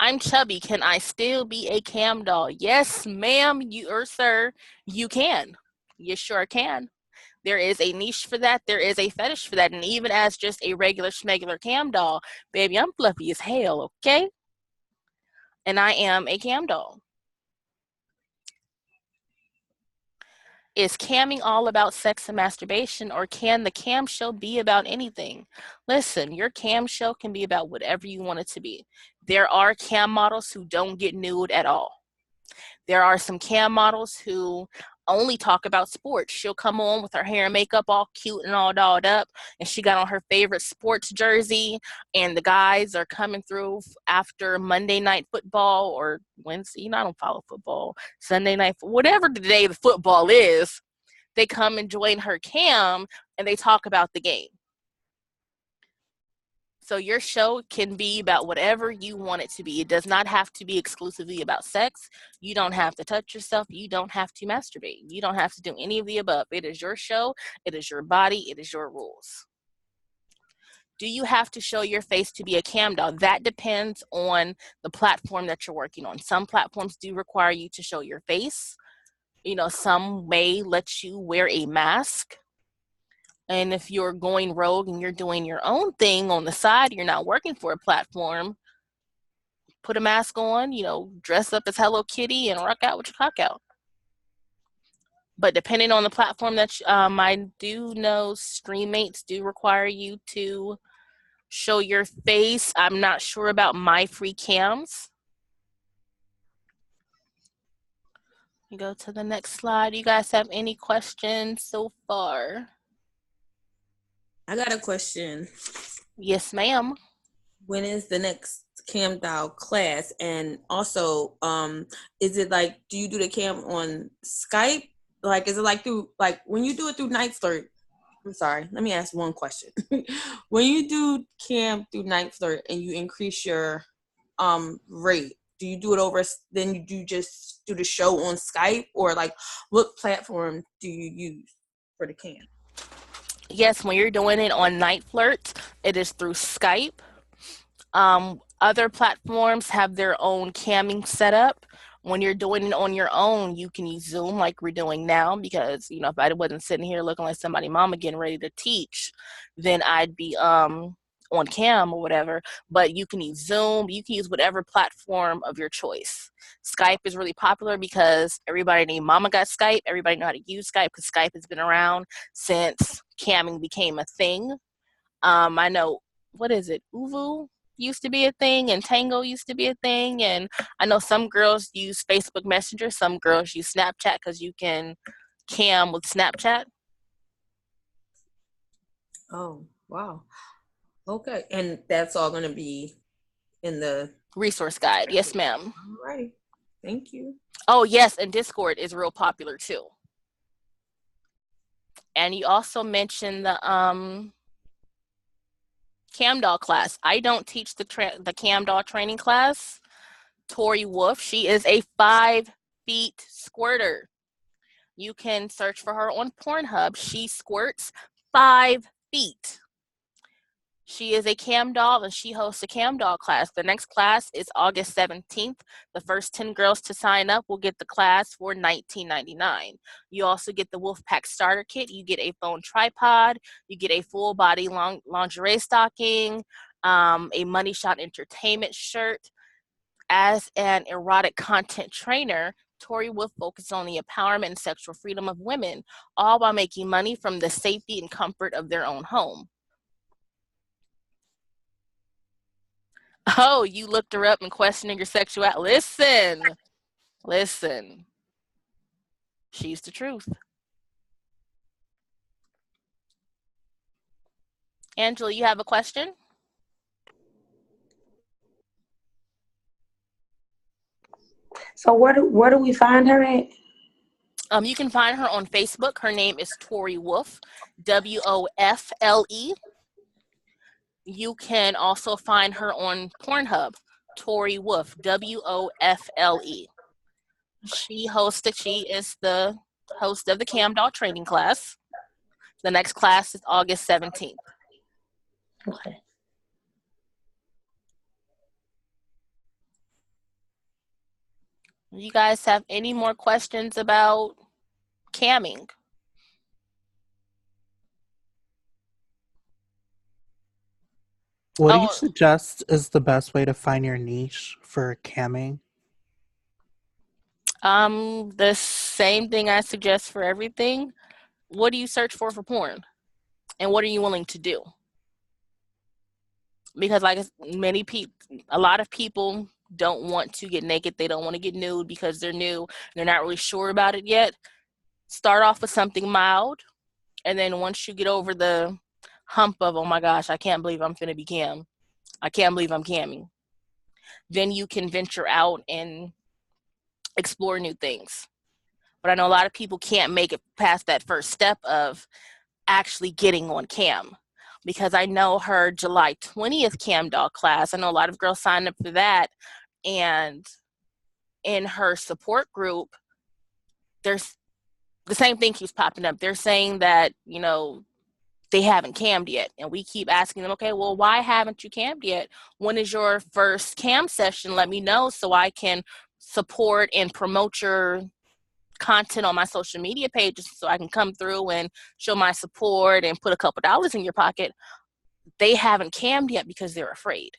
I'm chubby. Can I still be a cam doll? Yes, ma'am, you or sir, you can. You sure can. There is a niche for that. There is a fetish for that. And even as just a regular schmegular cam doll, baby, I'm fluffy as hell, okay? And I am a cam doll. Is camming all about sex and masturbation, or can the cam show be about anything? Listen, your cam show can be about whatever you want it to be. There are cam models who don't get nude at all. There are some cam models who only talk about sports. She'll come on with her hair and makeup all cute and all dolled up, and she got on her favorite sports jersey, and the guys are coming through after Monday Night Football or Wednesday. You know, I don't follow football. Sunday night, whatever the day the football is, they come and join her cam, and they talk about the game. So your show can be about whatever you want it to be. It does not have to be exclusively about sex. You don't have to touch yourself. You don't have to masturbate. You don't have to do any of the above. It is your show. It is your body. It is your rules. Do you have to show your face to be a cam doll? That depends on the platform that you're working on. Some platforms do require you to show your face. You know, some may let you wear a mask. And if you're going rogue and you're doing your own thing on the side, you're not working for a platform, put a mask on, you know, dress up as Hello Kitty and rock out with your cock out. But depending on the platform that I do know StreamMates do require you to show your face. I'm not sure about My Free Cams. You go to the next slide. You guys have any questions so far? I got a question. Yes, ma'am. When is the next cam doll class? And also, is it like, do you do the cam on Skype? Like, is it like through, like when you do it through Night Flirt? I'm sorry, let me ask one question. When you do cam through Night Flirt and you increase your rate, do you do it over, then you do just do the show on Skype, or like what platform do you use for the cam? Yes, when you're doing it on Night Flirt, it is through Skype. Other platforms have their own camming setup. When you're doing it on your own, you can use Zoom like we're doing now, because, you know, if I wasn't sitting here looking like somebody mama getting ready to teach, then I'd be on cam or whatever. But you can use Zoom. You can use whatever platform of your choice. Skype is really popular because everybody named mama got Skype. Everybody know how to use Skype because Skype has been around since camming became a thing. I know, what is it? Uvu used to be a thing, and Tango used to be a thing, and I know some girls use Facebook Messenger, some girls use Snapchat because you can cam with Snapchat. Oh, wow. Okay, and that's all going to be in the resource guide. Yes, ma'am. All right. Thank you. Oh, yes, and Discord is real popular too. And you also mentioned the cam doll class. I don't teach the cam doll training class. Tori Wolf, she is a 5-feet squirter. You can search for her on Pornhub. She squirts 5 feet. She is a cam doll, and she hosts a cam doll class. The next class is August 17th. The first 10 girls to sign up will get the class for $19.99. You also get the Wolfpack starter kit. You get a phone tripod. You get a full body lingerie stocking, a Money Shot Entertainment shirt. As an erotic content trainer, Tori will focus on the empowerment and sexual freedom of women, all while making money from the safety and comfort of their own home. Oh, you looked her up and questioning your sexuality. Listen. She's the truth. Angela, you have a question? So where do we find her at? You can find her on Facebook. Her name is Tori Wolf, WOFLE. You can also find her on Pornhub, Tori Wolf, WOFLE. She is the host of the Cam Doll training class. The next class is August 17th. Okay. You guys have any more questions about camming? What do you suggest is the best way to find your niche for camming? The same thing I suggest for everything. What do you search for porn? And what are you willing to do? Because like a lot of people don't want to get naked. They don't want to get nude because they're new. They're not really sure about it yet. Start off with something mild. And then once you get over the hump of, oh my gosh, I can't believe I'm finna be cam. I can't believe I'm camming. Then you can venture out and explore new things. But I know a lot of people can't make it past that first step of actually getting on cam. Because I know her July 20th cam doll class, I know a lot of girls signed up for that. And in her support group, there's the same thing keeps popping up. They're saying that, they haven't cammed yet. And we keep asking them, okay, well, why haven't you cammed yet? When is your first cam session? Let me know so I can support and promote your content on my social media pages so I can come through and show my support and put a couple dollars in your pocket. They haven't cammed yet because they're afraid.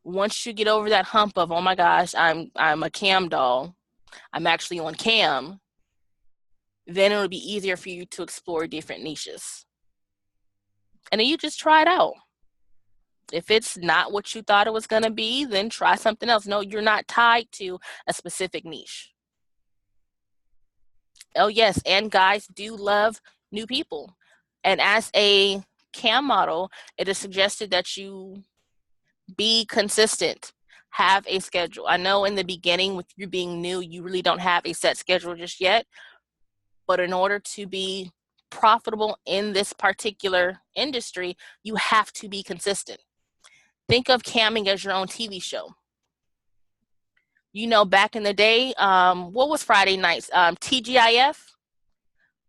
Once you get over that hump of, oh my gosh, I'm a cam doll, I'm actually on cam, then it'll be easier for you to explore different niches. And then you just try it out. If it's not what you thought it was going to be, then try something else. No, you're not tied to a specific niche. Oh, yes, and guys do love new people. And as a cam model, it is suggested that you be consistent, have a schedule. I know in the beginning with you being new, you really don't have a set schedule just yet. But in order to be profitable in this particular industry, you have to be consistent. Think of camming as your own TV show. Back in the day, what was Friday nights? TGIF?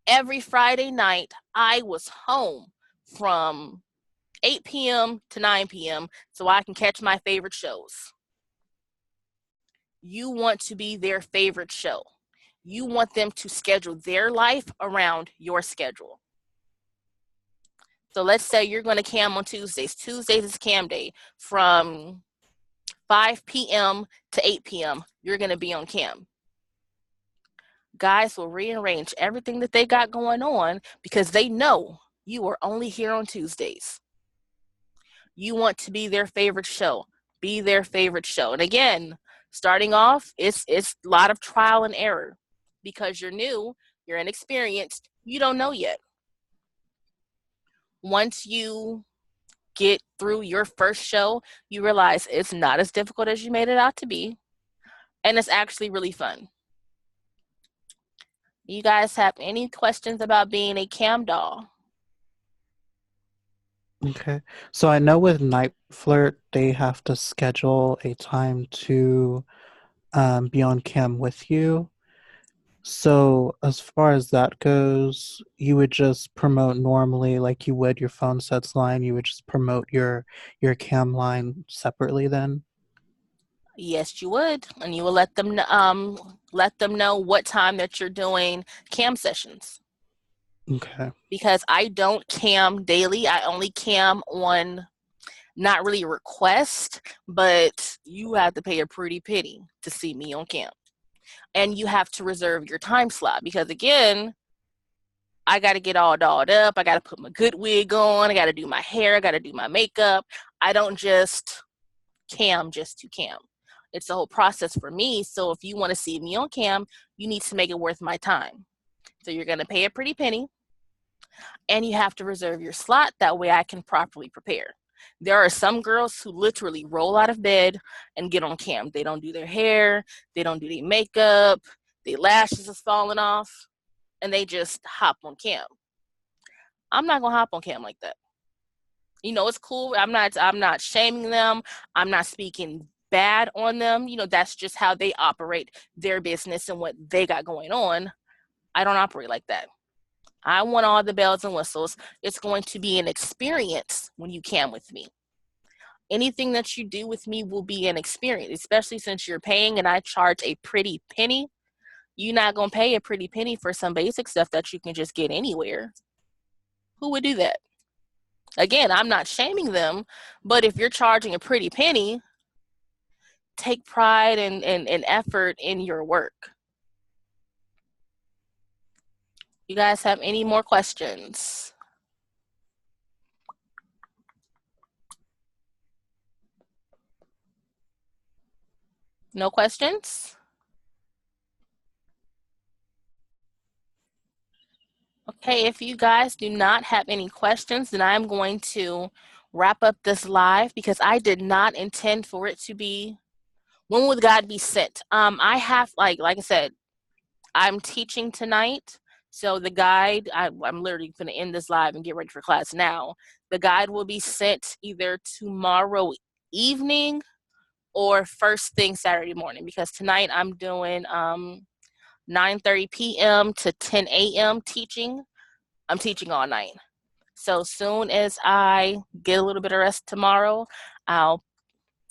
Every Friday night, I was home from 8 p.m. to 9 p.m. so I can catch my favorite shows. You want to be their favorite show. You want them to schedule their life around your schedule. So let's say you're going to cam on Tuesdays. Tuesdays is cam day. From 5 p.m. to 8 p.m., you're going to be on cam. Guys will rearrange everything that they got going on because they know you are only here on Tuesdays. You want to be their favorite show. Be their favorite show. And again, starting off, it's a lot of trial and error because you're new, you're inexperienced, you don't know yet. Once you get through your first show, you realize it's not as difficult as you made it out to be. And it's actually really fun. You guys have any questions about being a cam doll? Okay. So I know with Night Flirt, they have to schedule a time to be on cam with you. So as far as that goes, you would just promote normally like you would your phone sets line. You would just promote your cam line separately then? Yes, you would. And you will let them know what time that you're doing cam sessions. Okay. Because I don't cam daily. I only cam on not really request, but you have to pay a pretty penny to see me on cam. And you have to reserve your time slot because again, I got to get all dolled up. I got to put my good wig on. I got to do my hair. I got to do my makeup. I don't just cam just to cam. It's a whole process for me. So if you want to see me on cam, you need to make it worth my time. So you're going to pay a pretty penny. And you have to reserve your slot. That way I can properly prepare. There are some girls who literally roll out of bed and get on cam. They don't do their hair. They don't do their makeup. Their lashes is falling off. And they just hop on cam. I'm not going to hop on cam like that. You know, it's cool. I'm not shaming them. I'm not speaking bad on them. You know, that's just how they operate their business and what they got going on. I don't operate like that. I want all the bells and whistles. It's going to be an experience when you cam with me. Anything that you do with me will be an experience, especially since you're paying and I charge a pretty penny. You're not going to pay a pretty penny for some basic stuff that you can just get anywhere. Who would do that? Again, I'm not shaming them, but if you're charging a pretty penny, take pride and effort in your work. You guys have any more questions? No questions? Okay, if you guys do not have any questions, then I'm going to wrap up this live because I did not intend for it to be, when would God be sent? I have, like I said, I'm teaching tonight. So the guide, I'm literally going to end this live and get ready for class now. The guide will be sent either tomorrow evening or first thing Saturday morning, because tonight I'm doing 9:30 p.m. to 10 a.m. teaching. I'm teaching all night. So soon as I get a little bit of rest tomorrow, I'll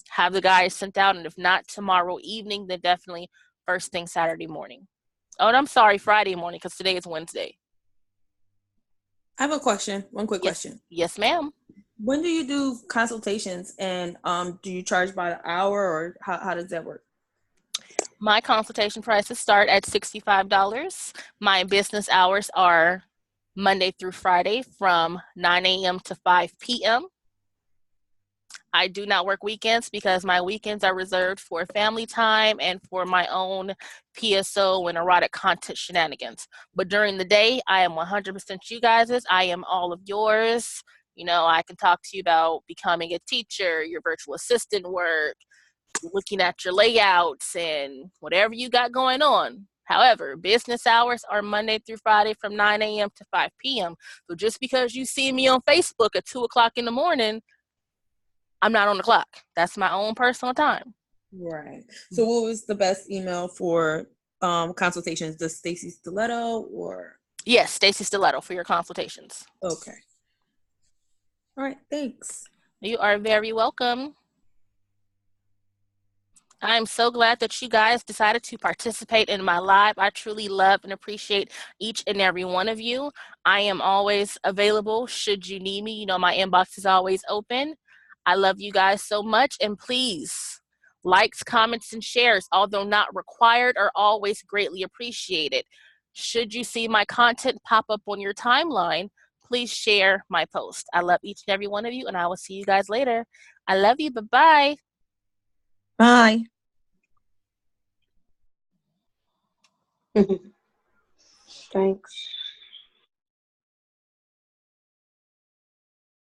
have the guys sent out. And if not tomorrow evening, then definitely first thing Saturday morning. Oh, and I'm sorry, Friday morning, because today is Wednesday. I have a question. One quick question. Yes, ma'am. When do you do consultations, and do you charge by the hour, or how does that work? My consultation prices start at $65. My business hours are Monday through Friday from 9 a.m. to 5 p.m. I do not work weekends because my weekends are reserved for family time and for my own PSO and erotic content shenanigans. But during the day, I am 100% you guys's. I am all of yours. You know, I can talk to you about becoming a teacher, your virtual assistant work, looking at your layouts and whatever you got going on. However, business hours are Monday through Friday from 9 a.m. to 5 p.m. So just because you see me on Facebook at 2 o'clock in the morning, I'm not on the clock. That's my own personal time. Right. So what was the best email for consultations? The Stacie Stiletto or? Yes, Stacie Stiletto for your consultations. Okay. All right. Thanks. You are very welcome. I'm so glad that you guys decided to participate in my live. I truly love and appreciate each and every one of you. I am always available should you need me. You know, my inbox is always open. I love you guys so much. And please, likes, comments, and shares, although not required, are always greatly appreciated. Should you see my content pop up on your timeline, please share my post. I love each and every one of you, and I will see you guys later. I love you. Bye-bye. Bye. Thanks.